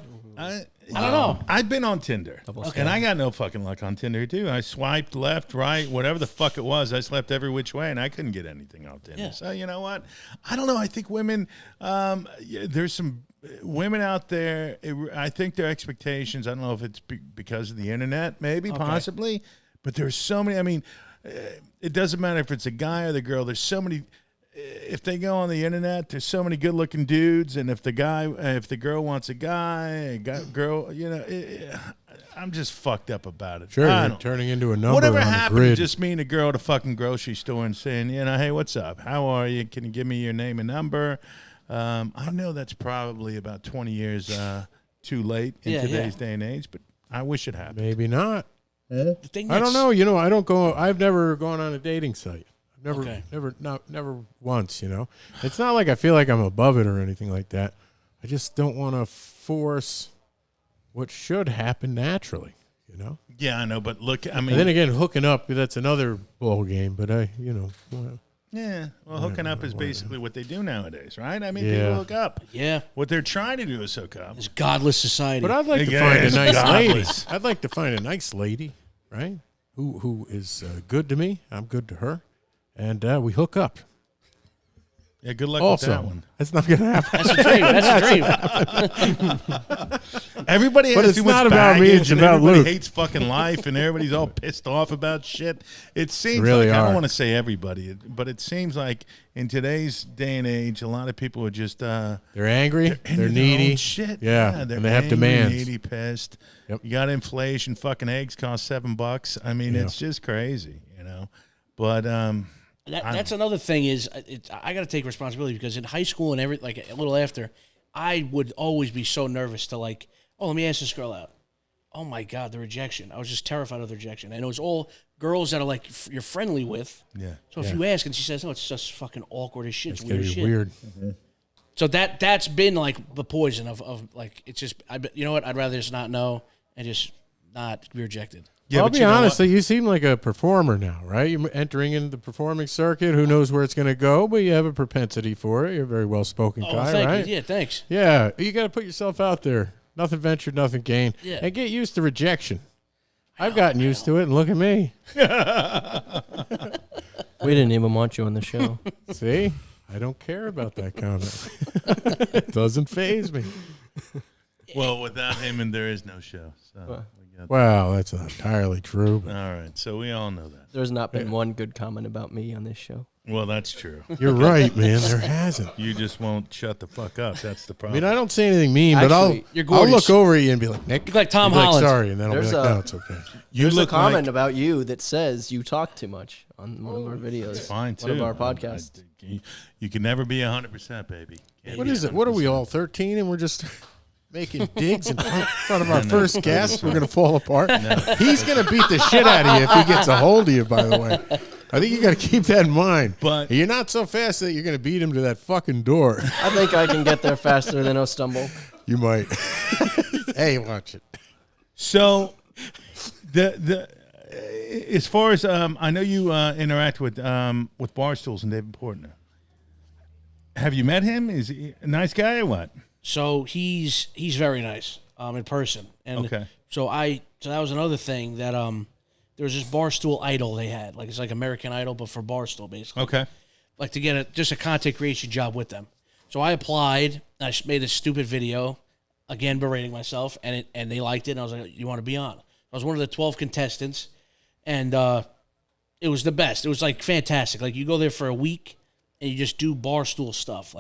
[SPEAKER 3] I don't know.
[SPEAKER 2] I've been on Tinder, and I got no fucking luck on Tinder too. I swiped left, right, whatever the fuck it was. I slept every which way, and I couldn't get anything on Tinder.
[SPEAKER 3] Yeah.
[SPEAKER 2] So you know what? I don't know. I think women. There's some women out there. I think their expectations. I don't know if it's because of the internet, maybe, possibly, but there's so many. I mean, it doesn't matter if it's a guy or the girl. There's so many. If they go on the internet, there's so many good-looking dudes, and if the girl wants a guy, girl, I'm just fucked up about it.
[SPEAKER 1] Sure, you're turning into a number
[SPEAKER 2] Whatever
[SPEAKER 1] on
[SPEAKER 2] happened
[SPEAKER 1] a
[SPEAKER 2] to
[SPEAKER 1] grid.
[SPEAKER 2] just meeting a girl at a fucking grocery store and saying, hey, what's up? How are you? Can you give me your name and number? I know that's probably about 20 years too late in today's day and age, but I wish it happened.
[SPEAKER 1] Maybe not.
[SPEAKER 3] The thing
[SPEAKER 1] I don't know. I don't go. I've never gone on a dating site. Never once, It's not like I feel like I'm above it or anything like that. I just don't want to force what should happen naturally,
[SPEAKER 2] Yeah, I know, but look, I mean.
[SPEAKER 1] And then again, hooking up, that's another ball game, but
[SPEAKER 2] yeah, well, hooking up is basically what they do nowadays, right? I mean, people hook up.
[SPEAKER 3] Yeah.
[SPEAKER 2] What they're trying to do is hook up.
[SPEAKER 3] It's godless society.
[SPEAKER 1] But I'd like to find a nice lady. I'd like to find a nice lady, right? Who is good to me. I'm good to her. And we hook up.
[SPEAKER 2] Yeah, good luck
[SPEAKER 1] also,
[SPEAKER 2] with that one.
[SPEAKER 1] That's not going to happen.
[SPEAKER 3] That's a dream.
[SPEAKER 2] Everybody
[SPEAKER 1] but
[SPEAKER 2] has
[SPEAKER 1] it's
[SPEAKER 2] too much
[SPEAKER 1] not about me, it's
[SPEAKER 2] and
[SPEAKER 1] about
[SPEAKER 2] everybody
[SPEAKER 1] Luke.
[SPEAKER 2] hates fucking life, and everybody's all pissed off about shit. It seems
[SPEAKER 1] really
[SPEAKER 2] like, I don't
[SPEAKER 1] are.
[SPEAKER 2] want to say everybody, but it seems like in today's day and age, a lot of people are just...
[SPEAKER 1] they're angry, they're
[SPEAKER 2] into their
[SPEAKER 1] needy.
[SPEAKER 2] own shit.
[SPEAKER 1] Yeah,
[SPEAKER 2] they're
[SPEAKER 1] and they have
[SPEAKER 2] angry,
[SPEAKER 1] demands.
[SPEAKER 2] needy, pissed.
[SPEAKER 1] Yep.
[SPEAKER 2] You got inflation, fucking eggs cost $7. I mean, it's just crazy, But...
[SPEAKER 3] That's another thing is I got to take responsibility because in high school and a little after, I would always be so nervous to let me ask this girl out. Oh my God, the rejection. I was just terrified of the rejection. And it was all girls that are you're friendly with.
[SPEAKER 2] Yeah.
[SPEAKER 3] So if you ask and she says, no, it's just fucking awkward as shit. It's
[SPEAKER 1] It's
[SPEAKER 3] weird
[SPEAKER 1] going
[SPEAKER 3] as
[SPEAKER 1] to
[SPEAKER 3] shit.
[SPEAKER 1] be weird.
[SPEAKER 2] Mm-hmm.
[SPEAKER 3] So that's been the poison of it's just, you know what? I'd rather just not know and just not be rejected.
[SPEAKER 2] Yeah,
[SPEAKER 1] I'll
[SPEAKER 2] but
[SPEAKER 1] be honest, you seem like a performer now, right? You're entering into the performing circuit. Who knows where it's going to go, but you have a propensity for it. You're a very well-spoken guy,
[SPEAKER 3] thank
[SPEAKER 1] right?
[SPEAKER 3] you. Yeah, thanks.
[SPEAKER 1] Yeah, you got to put yourself out there. Nothing ventured, nothing gained.
[SPEAKER 3] Yeah.
[SPEAKER 1] And get used to rejection. I've gotten used to it, and look at me.
[SPEAKER 4] We didn't even want you on the show.
[SPEAKER 1] See? I don't care about that comment. It doesn't faze me.
[SPEAKER 2] Well, without him, there is no show. So
[SPEAKER 1] Well, that's not entirely true. But
[SPEAKER 2] all right, so we all know that.
[SPEAKER 4] There's not been one good comment about me on this show.
[SPEAKER 2] Well, that's true.
[SPEAKER 1] you're right, man. There hasn't.
[SPEAKER 2] You just won't shut the fuck up. That's the
[SPEAKER 1] I
[SPEAKER 2] problem.
[SPEAKER 1] mean, I don't say anything mean, but
[SPEAKER 4] Actually,
[SPEAKER 3] you're
[SPEAKER 1] I'll
[SPEAKER 3] gorgeous.
[SPEAKER 1] look over at you and be like, Nick.
[SPEAKER 3] You're like Tom
[SPEAKER 1] You'll be
[SPEAKER 3] Holland.
[SPEAKER 1] sorry, and then I'll be
[SPEAKER 4] There's
[SPEAKER 1] like,
[SPEAKER 4] a-
[SPEAKER 1] no, it's okay.
[SPEAKER 2] You
[SPEAKER 4] There's a
[SPEAKER 2] look
[SPEAKER 4] comment
[SPEAKER 2] like,
[SPEAKER 4] about you that says you talk too much on one of our videos.
[SPEAKER 2] fine too.
[SPEAKER 4] One of our podcasts.
[SPEAKER 2] You can never be 100%, baby.
[SPEAKER 1] What is it? What are we all, 13, and we're just making digs in front of our first guest? We're going to fall apart. He's going to beat the shit out of you if he gets a hold of you, by the way. I think you got to keep that in mind.
[SPEAKER 2] But
[SPEAKER 1] you're not so fast that you're going to beat him to that fucking door.
[SPEAKER 4] I think I can get there faster than O'Stumble.
[SPEAKER 1] You might. Hey, watch it.
[SPEAKER 2] So the as far as I know you interact with Barstools and David Portner. Have you met him? Is he a nice guy or what?
[SPEAKER 3] So he's very nice in person. And
[SPEAKER 2] Okay.
[SPEAKER 3] so that was another thing that there was this Barstool Idol they had. It's like American Idol, but for Barstool, basically.
[SPEAKER 2] Okay.
[SPEAKER 3] To get just a content creation job with them. So I applied. I made a stupid video, again berating myself, and they liked it. And I was like, "You want to be on?" I was one of the 12 contestants, and it was the best. It was fantastic. You go there for a week, and you just do Barstool stuff,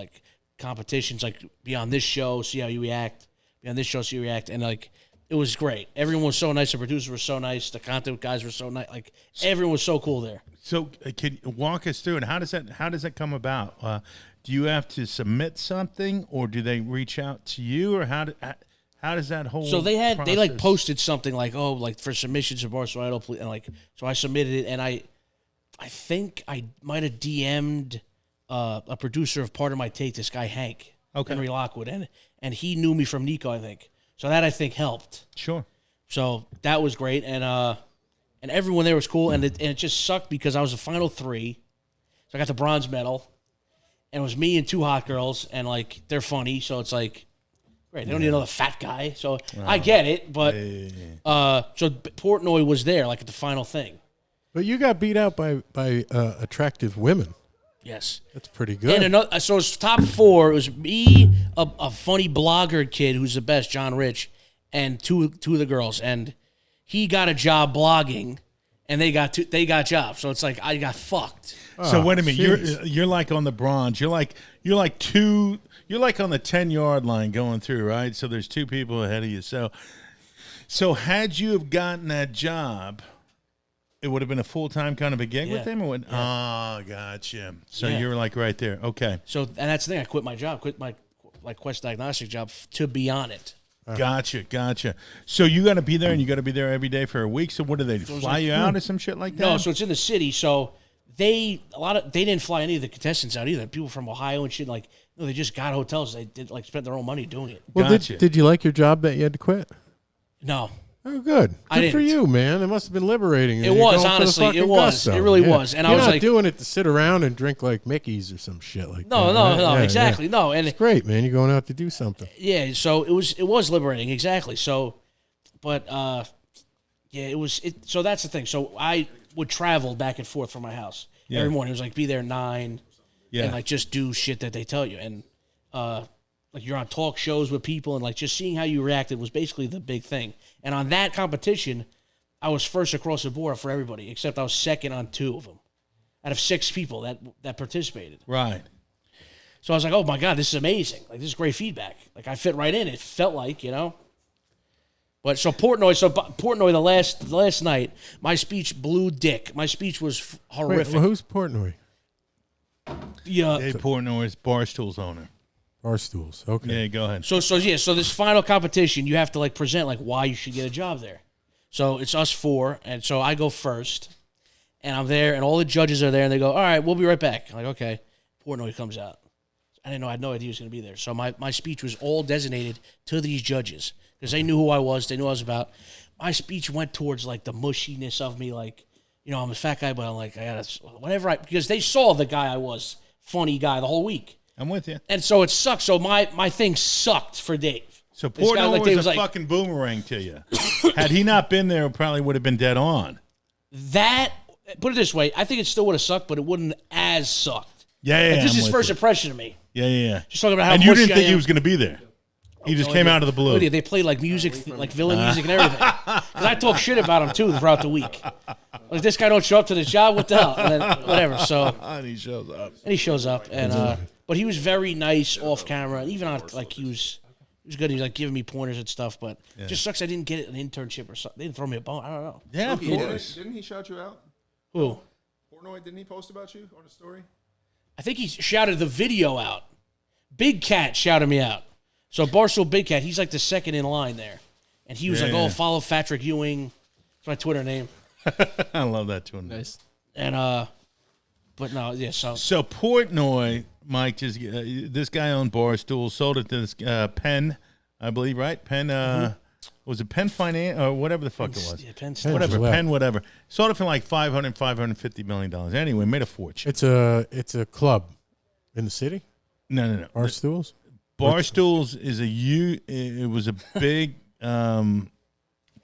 [SPEAKER 3] competitions, be on this show, see how you react. Be on this show, see how you react, and it was great. Everyone was so nice. The producers were so nice. The content guys were so nice. Everyone was so cool there.
[SPEAKER 2] So can you walk us through it? How does that come about? Do you have to submit something, or do they reach out to you, or how does that whole
[SPEAKER 3] So they
[SPEAKER 2] process?
[SPEAKER 3] posted something for submissions to Barstool Idol, and so I submitted it, and I think I might have DM'd a producer of Part of My Take, this guy Hank, Henry Lockwood, and he knew me from Nico, I think. So that I think helped.
[SPEAKER 2] Sure.
[SPEAKER 3] So that was great, and everyone there was cool, and it just sucked because I was the final 3, so I got the bronze medal, and it was me and 2 hot girls, and they're funny, so it's Right, they don't need another fat guy. So I get it, but so Portnoy was there, like at the final thing.
[SPEAKER 1] But you got beat out by attractive women.
[SPEAKER 3] Yes,
[SPEAKER 1] that's pretty good.
[SPEAKER 3] And so it's top 4. It was me, a funny blogger kid who's the best, John Rich, and two of the girls, and he got a job blogging, and they got jobs. So it's like I got fucked.
[SPEAKER 2] So wait a minute, you're like on the bronze. You're like on the 10-yard line going through, right? So there's 2 people ahead of you. So had you have gotten that job, it would have been a full-time kind of a gig with them? Or gotcha. So you're like right there. Okay.
[SPEAKER 3] So, and that's the thing. I quit my job, quit my Quest Diagnostic job to be on it.
[SPEAKER 2] Gotcha. So you got to be there, and you got to be there every day for a week. So what do they fly you out or some shit like that?
[SPEAKER 3] No, so it's in the city. So they didn't fly any of the contestants out either. People from Ohio and shit, like, no, they just got hotels. They did spent their own money doing it.
[SPEAKER 1] Well, did you like your job that you had to quit?
[SPEAKER 3] No.
[SPEAKER 1] Oh, good. Good for you, man. It must have been liberating.
[SPEAKER 3] It was, honestly. It was.
[SPEAKER 1] Gusto.
[SPEAKER 3] It really was. And
[SPEAKER 1] You're
[SPEAKER 3] I was
[SPEAKER 1] not
[SPEAKER 3] like,
[SPEAKER 1] doing it to sit around and drink like Mickey's or some shit like that.
[SPEAKER 3] No, exactly. No, and
[SPEAKER 1] it's great, man. You're going out to do something.
[SPEAKER 3] Yeah, so it was liberating, exactly. So, but so that's the thing. So I would travel back and forth from my house every morning. It was like be there 9, and like just do shit that they tell you, and like you're on talk shows with people, and like just seeing how you reacted was basically the big thing. And on that competition, I was first across the board for everybody, except I was second on 2 of them out of 6 people that participated.
[SPEAKER 2] Right.
[SPEAKER 3] So I was like, oh my God, this is amazing. Like, this is great feedback. Like, I fit right in. It felt like, But so Portnoy, the last night, my speech blew dick. My speech was horrific.
[SPEAKER 1] Wait, well, who's Portnoy?
[SPEAKER 3] Yeah.
[SPEAKER 2] Dave Portnoy is Barstool's owner.
[SPEAKER 1] Barstools. Okay.
[SPEAKER 2] Yeah, go ahead.
[SPEAKER 3] So this final competition, you have to like present like why you should get a job there. So it's us 4, and so I go first, and I'm there, and all the judges are there, and they go, all right, we'll be right back. I'm like, okay. Portnoy comes out. I didn't know. I had no idea he was going to be there. So my speech was all designated to these judges because they knew who I was. They knew what I was about. My speech went towards like the mushiness of me, like, I'm a fat guy, but I'm like, I gotta because they saw the guy I was, funny guy the whole week.
[SPEAKER 2] I'm with you.
[SPEAKER 3] And so it sucked. So my thing sucked for Dave.
[SPEAKER 2] So Portnoy was a fucking boomerang to you. Had he not been there, it probably would have been dead on.
[SPEAKER 3] Put it this way, I think it still would have sucked, but it wouldn't as sucked.
[SPEAKER 2] Yeah.
[SPEAKER 3] This is his first impression of me.
[SPEAKER 2] Yeah.
[SPEAKER 3] Just talking about how
[SPEAKER 2] and you didn't think he was going to be there. He just came out of the blue.
[SPEAKER 3] They played like music, like villain music and everything. Because I talk shit about him too throughout the week. Like, this guy don't show up to the job, what the hell? And then whatever. So
[SPEAKER 2] and he shows up.
[SPEAKER 3] And but he was very nice off camera, and even on like he was good. He was like giving me pointers and stuff. But it just sucks I didn't get an internship or something. They didn't throw me a bone. I don't know.
[SPEAKER 2] Yeah, of course.
[SPEAKER 5] Didn't he shout you out?
[SPEAKER 3] Who?
[SPEAKER 5] Portnoy, didn't he post about you on a story?
[SPEAKER 3] I think he shouted the video out. Big Cat shouted me out. So Barstool Big Cat, he's like the second in line there. And he was like, oh, follow Patrick Ewing. That's my Twitter name.
[SPEAKER 2] I love that too.
[SPEAKER 4] Nice.
[SPEAKER 3] And, but no, yeah,
[SPEAKER 2] So Portnoy, Mike, just this guy owned Barstool, sold it to this Penn, I believe, right? Penn, was it Penn Finance or whatever the fuck it was?
[SPEAKER 3] Yeah, Penn
[SPEAKER 2] Penn, whatever. Sold it for like $550 million. Anyway, made a fortune.
[SPEAKER 1] It's a club in the city.
[SPEAKER 2] No.
[SPEAKER 1] Barstools.
[SPEAKER 2] Barstools is it was a big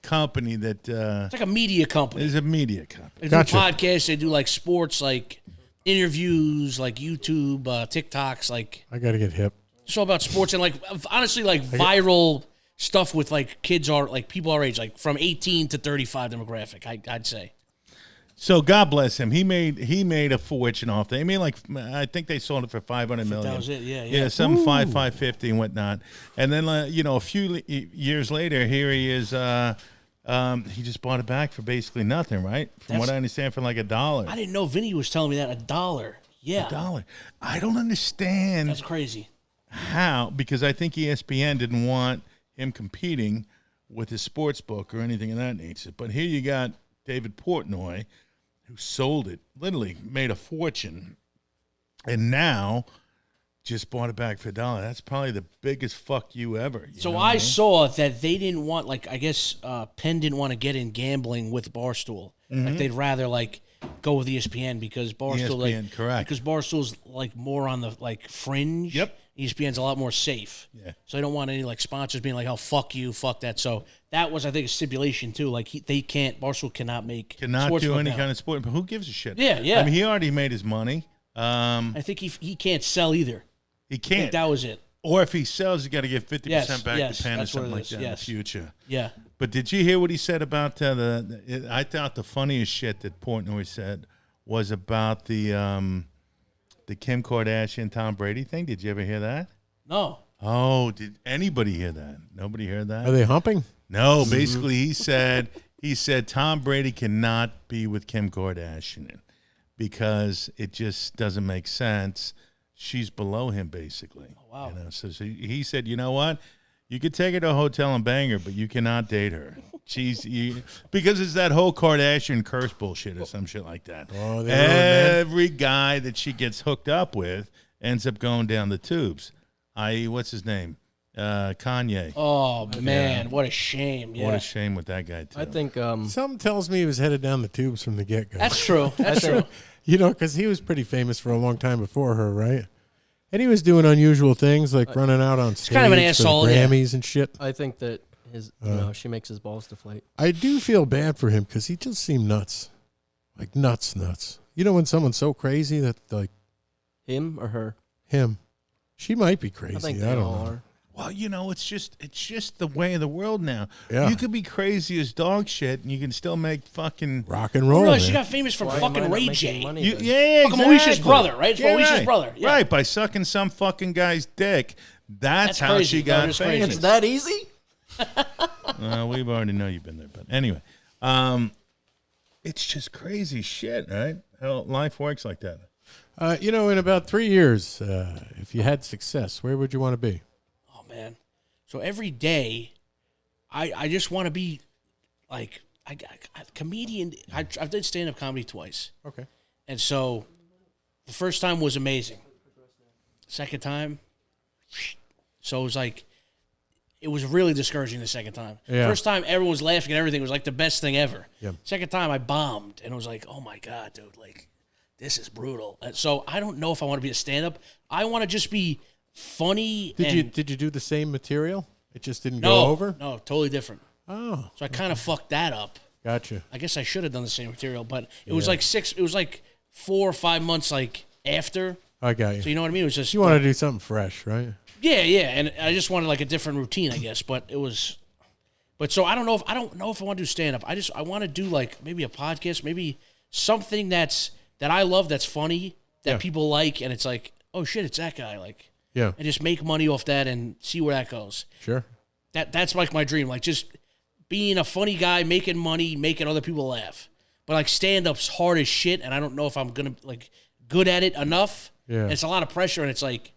[SPEAKER 2] company that
[SPEAKER 3] it's like a media company.
[SPEAKER 2] It's a media company.
[SPEAKER 3] They do podcasts. They do like sports, like interviews, like YouTube, TikToks. Like
[SPEAKER 1] I got to get hip.
[SPEAKER 3] It's all about sports and like honestly, like viral stuff with like kids are like people our age, like from 18 to 35 demographic. I'd say.
[SPEAKER 2] So God bless him. He made a fortune off that. I mean, like I think they sold it for $500 million.
[SPEAKER 3] That was it. Yeah.
[SPEAKER 2] Yeah, some $550 and whatnot. And then a few years later, here he is. He just bought it back for basically nothing, right? From what I understand, for like $1.
[SPEAKER 3] I didn't know Vinny was telling me that $1. Yeah,
[SPEAKER 2] $1. I don't understand.
[SPEAKER 3] That's crazy.
[SPEAKER 2] How? Because I think ESPN didn't want him competing with his sports book or anything of that nature. But here you got David Portnoy, who sold it, literally made a fortune, and now just bought it back for $1. That's probably the biggest fuck you ever.
[SPEAKER 3] So I saw that they didn't want, like, I guess Penn didn't want to get in gambling with Barstool. Mm-hmm. Like, they'd rather, like, go with ESPN because Barstool,
[SPEAKER 2] correct.
[SPEAKER 3] Because Barstool's, like, more on the, like, fringe.
[SPEAKER 2] Yep.
[SPEAKER 3] ESPN's a lot more safe.
[SPEAKER 2] Yeah.
[SPEAKER 3] So I don't want any like sponsors being like, "Oh, fuck you, fuck that." So that was, I think, a stipulation too. Like Barstool cannot
[SPEAKER 2] do
[SPEAKER 3] book
[SPEAKER 2] any
[SPEAKER 3] now.
[SPEAKER 2] kind of sport. But who gives a shit?
[SPEAKER 3] Yeah, yeah.
[SPEAKER 2] I mean, he already made his money.
[SPEAKER 3] I think he can't sell either.
[SPEAKER 2] He
[SPEAKER 3] I think
[SPEAKER 2] can't.
[SPEAKER 3] that was it.
[SPEAKER 2] Or if he sells, you got to give 50% back
[SPEAKER 3] yes,
[SPEAKER 2] to Penn or
[SPEAKER 3] that's what
[SPEAKER 2] something
[SPEAKER 3] it
[SPEAKER 2] like
[SPEAKER 3] is,
[SPEAKER 2] that
[SPEAKER 3] yes.
[SPEAKER 2] in the future.
[SPEAKER 3] Yeah.
[SPEAKER 2] But did you hear what he said about I thought the funniest shit that Portnoy said was about the Kim Kardashian Tom Brady thing. Did you ever hear that?
[SPEAKER 3] No.
[SPEAKER 2] Oh, did anybody hear that? Nobody heard that?
[SPEAKER 1] Are they humping?
[SPEAKER 2] No, basically he said Tom Brady cannot be with Kim Kardashian because it just doesn't make sense. She's below him, basically.
[SPEAKER 3] Oh, wow.
[SPEAKER 2] You know, so he said, you know what? You could take her to a hotel and bang her, but you cannot date her. Because it's that whole Kardashian curse bullshit or some shit like that.
[SPEAKER 1] Oh,
[SPEAKER 2] every guy that she gets hooked up with ends up going down the tubes. I.e., what's his name? Kanye.
[SPEAKER 3] Oh man, what a shame! Yeah.
[SPEAKER 2] What a shame with that guy too.
[SPEAKER 4] I think
[SPEAKER 1] Something tells me he was headed down the tubes from the get-go.
[SPEAKER 3] That's true. That's true.
[SPEAKER 1] You know, because he was pretty famous for a long time before her, right? And he was doing unusual things like running out on stage
[SPEAKER 3] kind of an
[SPEAKER 1] for the
[SPEAKER 3] asshole, yeah.
[SPEAKER 1] Grammys and shit.
[SPEAKER 4] I think that his she makes his balls deflate.
[SPEAKER 1] I do feel bad for him because he just seemed nuts. Like nuts. You know when someone's so crazy that, like,
[SPEAKER 4] Him or her?
[SPEAKER 1] him. She might be crazy.
[SPEAKER 4] I think
[SPEAKER 1] I
[SPEAKER 4] they
[SPEAKER 1] don't
[SPEAKER 4] all
[SPEAKER 1] know.
[SPEAKER 4] are.
[SPEAKER 2] Well, you know, it's just the way of the world now.
[SPEAKER 1] Yeah.
[SPEAKER 2] You could be crazy as dog shit, and you can still make fucking
[SPEAKER 1] Rock and roll.
[SPEAKER 3] No,
[SPEAKER 1] man.
[SPEAKER 3] she got famous from
[SPEAKER 4] Why am I
[SPEAKER 3] fucking
[SPEAKER 4] not
[SPEAKER 3] Ray
[SPEAKER 4] making
[SPEAKER 3] J.
[SPEAKER 4] money
[SPEAKER 2] You,
[SPEAKER 4] then?
[SPEAKER 2] yeah,
[SPEAKER 3] Fucking
[SPEAKER 2] exactly.
[SPEAKER 3] Moesha's brother, right? It's Moesha's
[SPEAKER 2] right.
[SPEAKER 3] brother, yeah.
[SPEAKER 2] Right, by sucking some fucking guy's dick. That's how
[SPEAKER 3] crazy.
[SPEAKER 2] she
[SPEAKER 3] That
[SPEAKER 2] got
[SPEAKER 3] is crazy.
[SPEAKER 2] famous.
[SPEAKER 4] It's that easy?
[SPEAKER 2] We've already know you've been there, but anyway, it's just crazy shit, right? How life works like that.
[SPEAKER 1] You know, in about 3 years, if you had success, where would you want to be?
[SPEAKER 3] Oh man. So every day, I just want to be like a comedian. I've done stand-up comedy twice.
[SPEAKER 1] Okay.
[SPEAKER 3] And so the first time was amazing. Second time, so it was really discouraging the second time.
[SPEAKER 1] Yeah.
[SPEAKER 3] First time, everyone was laughing and everything. It was like the best thing ever.
[SPEAKER 1] Yeah.
[SPEAKER 3] Second time, I bombed. And it was like, oh my God, dude, like, this is brutal. And so I don't know if I want to be a stand-up. I want to just be funny.
[SPEAKER 1] Did you do the same material? It just didn't go over?
[SPEAKER 3] No, totally different.
[SPEAKER 1] Oh,
[SPEAKER 3] So I kind of fucked that up.
[SPEAKER 1] gotcha.
[SPEAKER 3] I guess I should have done the same material, but it was like 4 or 5 months like after.
[SPEAKER 1] I got you.
[SPEAKER 3] So you know what I mean? It was just
[SPEAKER 1] You want to do something fresh, right?
[SPEAKER 3] yeah, and I just wanted like a different routine, I guess. But so I don't know if I want to do stand up. I want to do like maybe a podcast, maybe something that I love, that's funny, that
[SPEAKER 1] Yeah.
[SPEAKER 3] people like, and it's like, oh shit, it's that guy, like,
[SPEAKER 1] Yeah,
[SPEAKER 3] and just make money off that and see where that goes.
[SPEAKER 1] sure.
[SPEAKER 3] That's like my dream, like just being a funny guy, making money, making other people laugh. But like stand up's hard as shit, and I don't know if I'm gonna like good at it enough.
[SPEAKER 1] Yeah.
[SPEAKER 3] And it's a lot of pressure, and it's like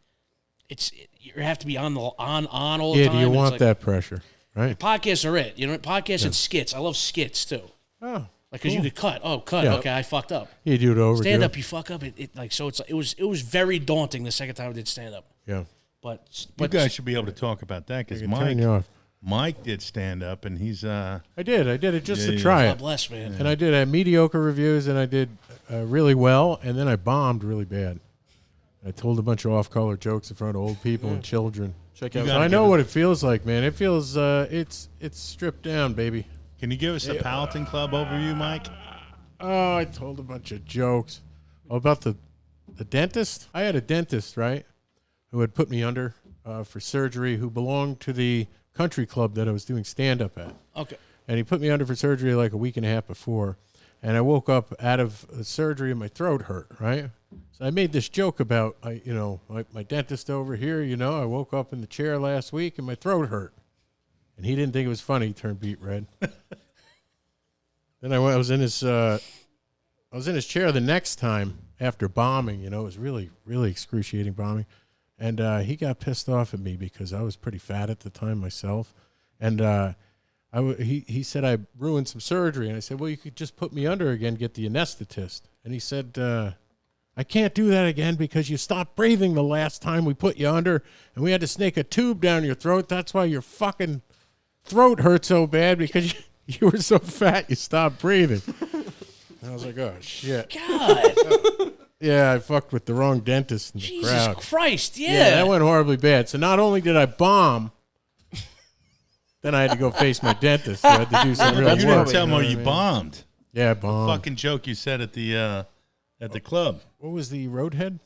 [SPEAKER 3] you have to be on all the
[SPEAKER 1] Yeah,
[SPEAKER 3] time.
[SPEAKER 1] do you
[SPEAKER 3] and it's
[SPEAKER 1] want
[SPEAKER 3] like,
[SPEAKER 1] that pressure, right?
[SPEAKER 3] Podcasts are it, you know. Podcasts and skits. I love skits too,
[SPEAKER 1] Oh,
[SPEAKER 3] like because you
[SPEAKER 1] cool.
[SPEAKER 3] could cut. Oh, cut.
[SPEAKER 1] Yeah.
[SPEAKER 3] Okay, I fucked up.
[SPEAKER 1] You do it over.
[SPEAKER 3] Stand up, you fuck up. It like so. It was very daunting the second time I did stand up.
[SPEAKER 1] Yeah.
[SPEAKER 3] But
[SPEAKER 2] You guys should be able to talk about that because
[SPEAKER 1] Turn you off.
[SPEAKER 2] Mike did stand up, and he's
[SPEAKER 1] I did it just to
[SPEAKER 2] Yeah.
[SPEAKER 1] try
[SPEAKER 3] God
[SPEAKER 1] it.
[SPEAKER 3] bless, man.
[SPEAKER 1] And I did mediocre reviews, and I did really well, and then I bombed really bad. I told a bunch of off-color jokes in front of old people and children.
[SPEAKER 4] Check
[SPEAKER 2] You
[SPEAKER 4] out.
[SPEAKER 2] got-
[SPEAKER 1] So I know what it feels like, man. It feels it's stripped down, baby.
[SPEAKER 2] Can you give us a Palatine Club overview, Mike?
[SPEAKER 1] Oh, I told a bunch of jokes about the dentist. I had a dentist, right, who had put me under for surgery, who belonged to the country club that I was doing stand-up at.
[SPEAKER 3] Okay.
[SPEAKER 1] And he put me under for surgery like a week and a half before. And I woke up out of the surgery and my throat hurt, right? So I made this joke about, my dentist over here, I woke up in the chair last week and my throat hurt. And he didn't think it was funny. He turned beet red. Then I was in his chair the next time after bombing, it was really, really excruciating bombing. And he got pissed off at me because I was pretty fat at the time myself. And he said I ruined some surgery. And I said, well, you could just put me under again, get the anesthetist. And he said, I can't do that again because you stopped breathing the last time we put you under. And we had to snake a tube down your throat. That's why your fucking throat hurt so bad because you were so fat you stopped breathing. And I was like, oh, shit.
[SPEAKER 3] God.
[SPEAKER 1] Yeah, I fucked with the wrong dentist in the
[SPEAKER 3] Jesus
[SPEAKER 1] crowd.
[SPEAKER 3] Christ, yeah.
[SPEAKER 1] Yeah, that went horribly bad. So not only did I bomb, then I had to go face my dentist. So I had to do some real
[SPEAKER 2] You
[SPEAKER 1] work.
[SPEAKER 2] didn't tell me
[SPEAKER 1] know
[SPEAKER 2] you
[SPEAKER 1] what I mean?
[SPEAKER 2] bombed.
[SPEAKER 1] Yeah, bomb.
[SPEAKER 2] Fucking joke you said at the club.
[SPEAKER 1] What was the roadhead?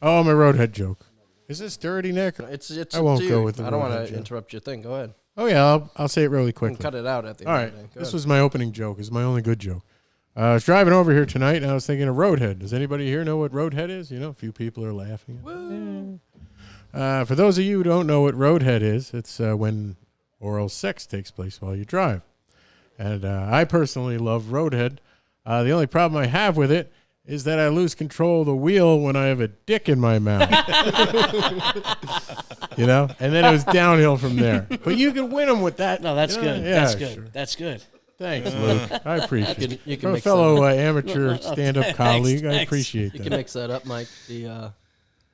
[SPEAKER 1] Oh, my roadhead joke. Is this dirty, Nick?
[SPEAKER 4] It's
[SPEAKER 1] I won't
[SPEAKER 4] up to
[SPEAKER 1] go
[SPEAKER 4] you.
[SPEAKER 1] with the
[SPEAKER 4] I don't want
[SPEAKER 1] roadhead
[SPEAKER 4] to
[SPEAKER 1] joke.
[SPEAKER 4] interrupt your thing. Go ahead.
[SPEAKER 1] Oh, yeah, I'll say it really
[SPEAKER 4] You can
[SPEAKER 1] quickly.
[SPEAKER 4] cut it out at the
[SPEAKER 1] All
[SPEAKER 4] end
[SPEAKER 1] right,
[SPEAKER 4] of the day. Go
[SPEAKER 1] this
[SPEAKER 4] ahead.
[SPEAKER 1] was my opening joke. It's my only good joke. I was driving over here tonight, and I was thinking of roadhead. Does anybody here know what roadhead is? You know, a few people are laughing. Yeah. For those of you who don't know what roadhead is, it's when oral sex takes place while you drive. And I personally love roadhead. The only problem I have with it is that I lose control of the wheel when I have a dick in my mouth. You know? And then it was downhill from there. But you can win them with that.
[SPEAKER 3] No, that's
[SPEAKER 1] you know?
[SPEAKER 3] good.
[SPEAKER 1] Yeah,
[SPEAKER 3] That's good.
[SPEAKER 1] sure.
[SPEAKER 3] That's good.
[SPEAKER 1] Thanks, Luke. I appreciate it.
[SPEAKER 4] You can
[SPEAKER 1] From a
[SPEAKER 4] mix
[SPEAKER 1] fellow amateur stand-up
[SPEAKER 3] Thanks,
[SPEAKER 1] colleague, I
[SPEAKER 3] thanks.
[SPEAKER 1] appreciate
[SPEAKER 4] You
[SPEAKER 1] that.
[SPEAKER 4] can mix that up, Mike. The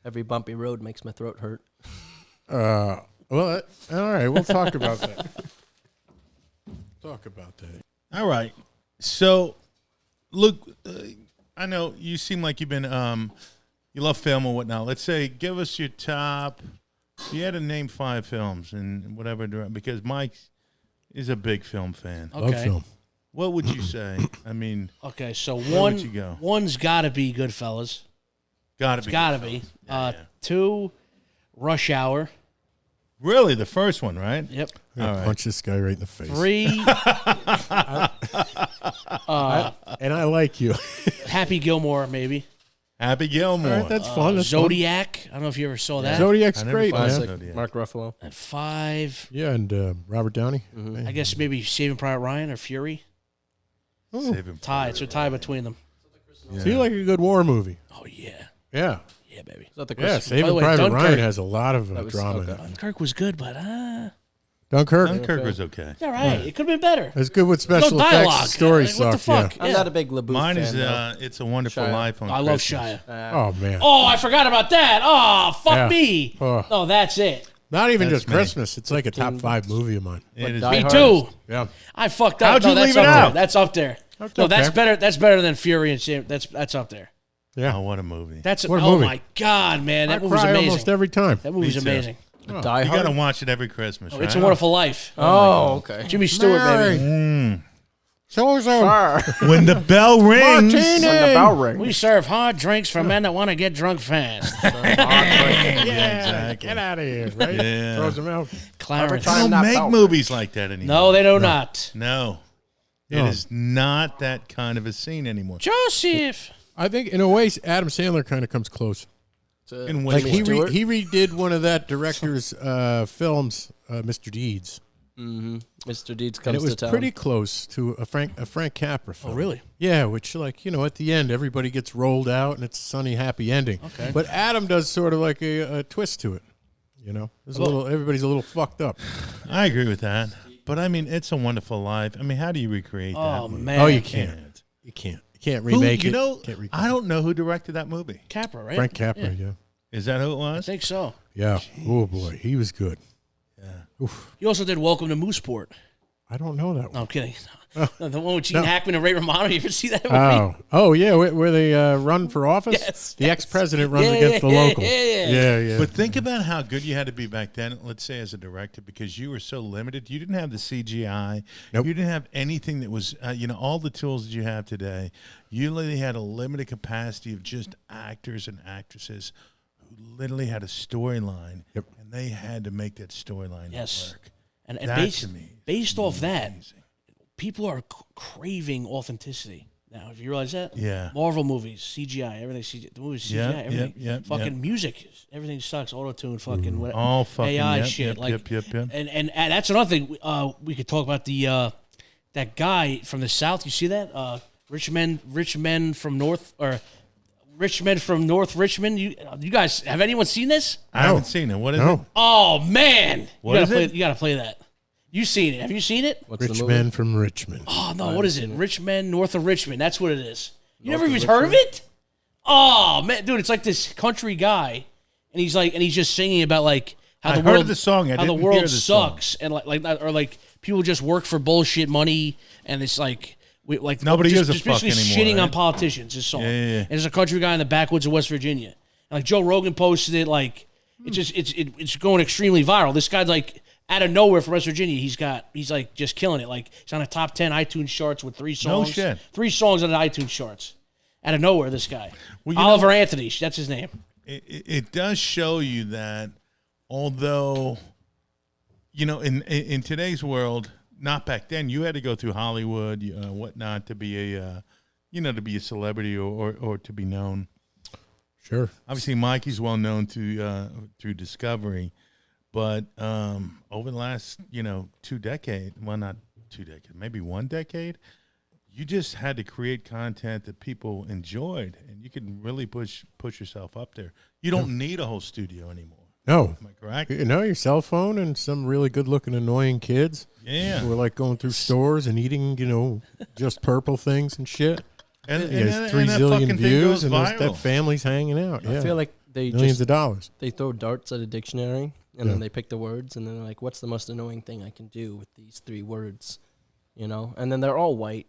[SPEAKER 4] every bumpy road makes my throat hurt.
[SPEAKER 1] Well, all right, we'll talk about that. Talk about that.
[SPEAKER 2] All right. So, Luke, I know you seem like you've been, you love film or whatnot. Let's say, give us your top. You had to name 5 films and whatever, because Mike is a big film fan.
[SPEAKER 3] Okay.
[SPEAKER 1] Love film.
[SPEAKER 2] What would you say? I mean,
[SPEAKER 3] Okay, so
[SPEAKER 2] Where would you go?
[SPEAKER 3] one's got to be Goodfellas.
[SPEAKER 2] gotta be.
[SPEAKER 3] Got to be.
[SPEAKER 2] Yeah.
[SPEAKER 3] 2, Rush Hour.
[SPEAKER 2] Really, the first one, right?
[SPEAKER 3] Yep.
[SPEAKER 1] I'm gonna
[SPEAKER 2] All right.
[SPEAKER 1] punch this guy right in the face.
[SPEAKER 3] 3,
[SPEAKER 1] And I like you.
[SPEAKER 3] Happy Gilmore, maybe.
[SPEAKER 2] Happy Gilmore.
[SPEAKER 1] All right, that's fun. That's fun.
[SPEAKER 3] Zodiac. I don't know if you ever saw that.
[SPEAKER 1] Zodiac's
[SPEAKER 2] I never
[SPEAKER 1] great,
[SPEAKER 2] thought
[SPEAKER 1] man.
[SPEAKER 2] so.
[SPEAKER 4] Classic.
[SPEAKER 2] yeah.
[SPEAKER 4] Mark Ruffalo.
[SPEAKER 3] And 5,
[SPEAKER 1] Yeah, and Robert Downey.
[SPEAKER 3] I guess maybe Saving Private Ryan or Fury.
[SPEAKER 2] Saving
[SPEAKER 3] Tie. It's a tie between them.
[SPEAKER 2] Yeah.
[SPEAKER 1] So you like a good war movie?
[SPEAKER 3] Oh, yeah.
[SPEAKER 1] Yeah.
[SPEAKER 3] Yeah, baby.
[SPEAKER 4] Is that the
[SPEAKER 1] Yeah,
[SPEAKER 4] Chris?
[SPEAKER 1] Saving
[SPEAKER 3] way,
[SPEAKER 1] Private
[SPEAKER 3] Dunkirk-
[SPEAKER 1] Ryan has a lot of
[SPEAKER 4] That was-
[SPEAKER 1] drama in
[SPEAKER 4] okay.
[SPEAKER 1] it.
[SPEAKER 3] Dunkirk was good, but
[SPEAKER 1] Dunkirk?
[SPEAKER 2] Dunkirk was okay.
[SPEAKER 3] all right. It could have been better.
[SPEAKER 1] It's good with special
[SPEAKER 3] No dialogue.
[SPEAKER 1] effects. Story
[SPEAKER 3] Like, what the
[SPEAKER 1] sucked,
[SPEAKER 3] fuck?
[SPEAKER 1] yeah.
[SPEAKER 4] I'm
[SPEAKER 3] Yeah.
[SPEAKER 4] not a big LaBeouf
[SPEAKER 2] Mine
[SPEAKER 4] fan.
[SPEAKER 2] is
[SPEAKER 4] though.
[SPEAKER 2] It's a Wonderful
[SPEAKER 4] Shia.
[SPEAKER 2] Life on
[SPEAKER 3] I love
[SPEAKER 2] Christmas.
[SPEAKER 3] Shia.
[SPEAKER 1] Oh, man.
[SPEAKER 3] Oh, I forgot about that. Oh, fuck
[SPEAKER 1] Yeah.
[SPEAKER 3] me.
[SPEAKER 1] Oh.
[SPEAKER 3] No, that's it.
[SPEAKER 1] Not even
[SPEAKER 2] That's
[SPEAKER 1] just
[SPEAKER 2] me.
[SPEAKER 1] Christmas. It's like a top 5 movie of mine.
[SPEAKER 2] It is.
[SPEAKER 4] Die
[SPEAKER 3] Me
[SPEAKER 4] Hard.
[SPEAKER 3] too.
[SPEAKER 1] Yeah.
[SPEAKER 3] I fucked up.
[SPEAKER 2] How'd
[SPEAKER 3] no,
[SPEAKER 2] you
[SPEAKER 3] that's
[SPEAKER 2] leave it
[SPEAKER 3] up
[SPEAKER 2] out?
[SPEAKER 3] There. That's up there.
[SPEAKER 1] That's
[SPEAKER 3] No, that's
[SPEAKER 1] okay.
[SPEAKER 3] better. That's better than Fury and Sam. That's up there.
[SPEAKER 1] Yeah.
[SPEAKER 2] Oh, what a movie.
[SPEAKER 3] That's
[SPEAKER 1] What a
[SPEAKER 3] oh
[SPEAKER 1] movie.
[SPEAKER 3] my god, man, that
[SPEAKER 1] I
[SPEAKER 3] movie's
[SPEAKER 1] cry
[SPEAKER 3] amazing.
[SPEAKER 1] almost every time.
[SPEAKER 3] That movie's
[SPEAKER 2] Me too.
[SPEAKER 3] amazing.
[SPEAKER 4] Die
[SPEAKER 2] You
[SPEAKER 4] Hard.
[SPEAKER 2] got to watch it every Christmas, right?
[SPEAKER 3] It's a Wonderful Life.
[SPEAKER 4] Oh, okay.
[SPEAKER 3] Jimmy Stewart, baby.
[SPEAKER 2] Mm.
[SPEAKER 1] So.
[SPEAKER 2] When the bell rings.
[SPEAKER 4] When the bell rings.
[SPEAKER 3] We serve hard drinks for men that want to get drunk fast.
[SPEAKER 1] Yeah, get out of here, right?
[SPEAKER 2] Yeah.
[SPEAKER 1] Throws him out.
[SPEAKER 3] Clarence.
[SPEAKER 2] They don't
[SPEAKER 4] Not
[SPEAKER 2] make
[SPEAKER 4] bell
[SPEAKER 2] movies like that anymore.
[SPEAKER 3] No, they do not.
[SPEAKER 2] No. It
[SPEAKER 1] No.
[SPEAKER 2] is not that kind of a scene anymore.
[SPEAKER 3] Joseph.
[SPEAKER 1] I think, in a way, Adam Sandler kind of comes close.
[SPEAKER 2] In
[SPEAKER 1] Like
[SPEAKER 2] which
[SPEAKER 1] he
[SPEAKER 2] one?
[SPEAKER 1] he redid one of that director's films, Mr. Deeds,
[SPEAKER 4] Mr. Deeds
[SPEAKER 1] and
[SPEAKER 4] comes
[SPEAKER 1] it was
[SPEAKER 4] to town.
[SPEAKER 1] pretty close to a Frank Capra film.
[SPEAKER 3] Oh, really?
[SPEAKER 1] Yeah, which at the end everybody gets rolled out and it's a sunny, happy ending.
[SPEAKER 3] Okay.
[SPEAKER 1] But Adam does sort of like a twist to it. There's everybody's a little fucked up.
[SPEAKER 2] I agree with that. But I mean, It's a Wonderful Life. I mean, how do you recreate that?
[SPEAKER 3] Oh
[SPEAKER 2] movie?
[SPEAKER 3] man.
[SPEAKER 1] Oh, you can't. You can't remake
[SPEAKER 2] Who,
[SPEAKER 1] it.
[SPEAKER 2] you know,
[SPEAKER 1] Can't recreate
[SPEAKER 2] I don't know who directed that movie.
[SPEAKER 3] Capra, right?
[SPEAKER 1] Frank Capra, yeah.
[SPEAKER 2] Is that who it
[SPEAKER 3] I
[SPEAKER 2] was?
[SPEAKER 3] think so.
[SPEAKER 1] Yeah. Oh boy, he was good.
[SPEAKER 3] He also did Welcome to Mooseport.
[SPEAKER 1] I don't know that
[SPEAKER 3] No,
[SPEAKER 1] one.
[SPEAKER 3] I'm kidding. No, the one with Gene Hackman and Ray Romano. You ever see that movie?
[SPEAKER 1] Oh yeah, where they run for office.
[SPEAKER 3] Yes,
[SPEAKER 1] the ex-president runs
[SPEAKER 3] Yeah,
[SPEAKER 1] against the
[SPEAKER 3] yeah,
[SPEAKER 1] local.
[SPEAKER 3] yeah.
[SPEAKER 1] yeah.
[SPEAKER 2] But think about how good you had to be back then, let's say as a director, because you were so limited. You didn't have the CGI.
[SPEAKER 1] Nope.
[SPEAKER 2] You didn't have anything that was, all the tools that you have today. You literally had a limited capacity of just actors and actresses who literally had a storyline,
[SPEAKER 1] Yep.
[SPEAKER 2] and they had to make that storyline
[SPEAKER 3] Yes.
[SPEAKER 2] work.
[SPEAKER 3] And
[SPEAKER 2] That
[SPEAKER 3] based,
[SPEAKER 2] to me
[SPEAKER 3] based off that,
[SPEAKER 2] Amazing.
[SPEAKER 3] people are craving authenticity now. Have you realized that?
[SPEAKER 2] Yeah.
[SPEAKER 3] Marvel movies, CGI, everything CGI. The movies, CGI,
[SPEAKER 2] Yeah,
[SPEAKER 3] everything.
[SPEAKER 2] yeah,
[SPEAKER 3] fucking
[SPEAKER 2] yeah.
[SPEAKER 3] music, everything sucks. Auto-tune, fucking what,
[SPEAKER 2] All fucking
[SPEAKER 3] AI
[SPEAKER 2] yep,
[SPEAKER 3] shit.
[SPEAKER 2] Yep,
[SPEAKER 3] like,
[SPEAKER 2] yep.
[SPEAKER 3] And that's another thing. We could talk about the that guy from the South. You see that? Rich men from North Richmond. You guys, have anyone seen this?
[SPEAKER 2] I haven't seen it. What is it?
[SPEAKER 1] No.
[SPEAKER 3] Oh man,
[SPEAKER 2] What is it?
[SPEAKER 3] You gotta play that. You've seen it. Have you seen it?
[SPEAKER 4] What's
[SPEAKER 1] Rich
[SPEAKER 4] the movie?
[SPEAKER 1] men from Richmond.
[SPEAKER 3] Oh no, what is it? Rich men north of Richmond. That's what it is. You never even heard of it? Oh man, dude, it's like this country guy, and he's just singing about like how
[SPEAKER 2] I
[SPEAKER 3] the
[SPEAKER 2] heard
[SPEAKER 3] world
[SPEAKER 2] of the song. I
[SPEAKER 3] how the
[SPEAKER 2] didn't
[SPEAKER 3] world
[SPEAKER 2] hear the song.
[SPEAKER 3] sucks, and like people just work for bullshit money, and it's like
[SPEAKER 2] Nobody gives a
[SPEAKER 3] just
[SPEAKER 2] fuck
[SPEAKER 3] basically
[SPEAKER 2] anymore,
[SPEAKER 3] shitting
[SPEAKER 2] right?
[SPEAKER 3] on politicians. His song.
[SPEAKER 2] Yeah.
[SPEAKER 3] And there's a country guy in the backwoods of West Virginia. And like Joe Rogan posted it. Like it's going extremely viral. This guy's like out of nowhere from West Virginia. He's like just killing it. Like he's on a top 10 iTunes charts with 3 songs.
[SPEAKER 2] No shit.
[SPEAKER 3] 3 songs on the iTunes charts. Out of nowhere, this guy.
[SPEAKER 2] Well,
[SPEAKER 3] Oliver Anthony. That's his name.
[SPEAKER 2] It does show you that although, in today's world, not back then, you had to go through Hollywood, whatnot, to be a, to be a celebrity or to be known.
[SPEAKER 1] Sure.
[SPEAKER 2] Obviously, Mikey's well known through Discovery, but over the last, 2 decades, well, not 2 decades, maybe 1 decade, you just had to create content that people enjoyed, and you could really push yourself up there. You don't need a whole studio anymore.
[SPEAKER 1] No.
[SPEAKER 2] Am I correct?
[SPEAKER 1] Your cell phone and some really good-looking, annoying kids.
[SPEAKER 2] Yeah.
[SPEAKER 1] Who are like going through stores and eating, just purple things and shit.
[SPEAKER 2] And
[SPEAKER 1] He has 3
[SPEAKER 2] that
[SPEAKER 1] zillion
[SPEAKER 2] fucking thing
[SPEAKER 1] views,
[SPEAKER 2] goes
[SPEAKER 1] and
[SPEAKER 2] viral.
[SPEAKER 1] that family's hanging out. Yeah.
[SPEAKER 4] I feel like they
[SPEAKER 1] millions of dollars.
[SPEAKER 4] they throw darts at a dictionary and then they pick the words and then they're like, what's the most annoying thing I can do with these 3 words? And then they're all white.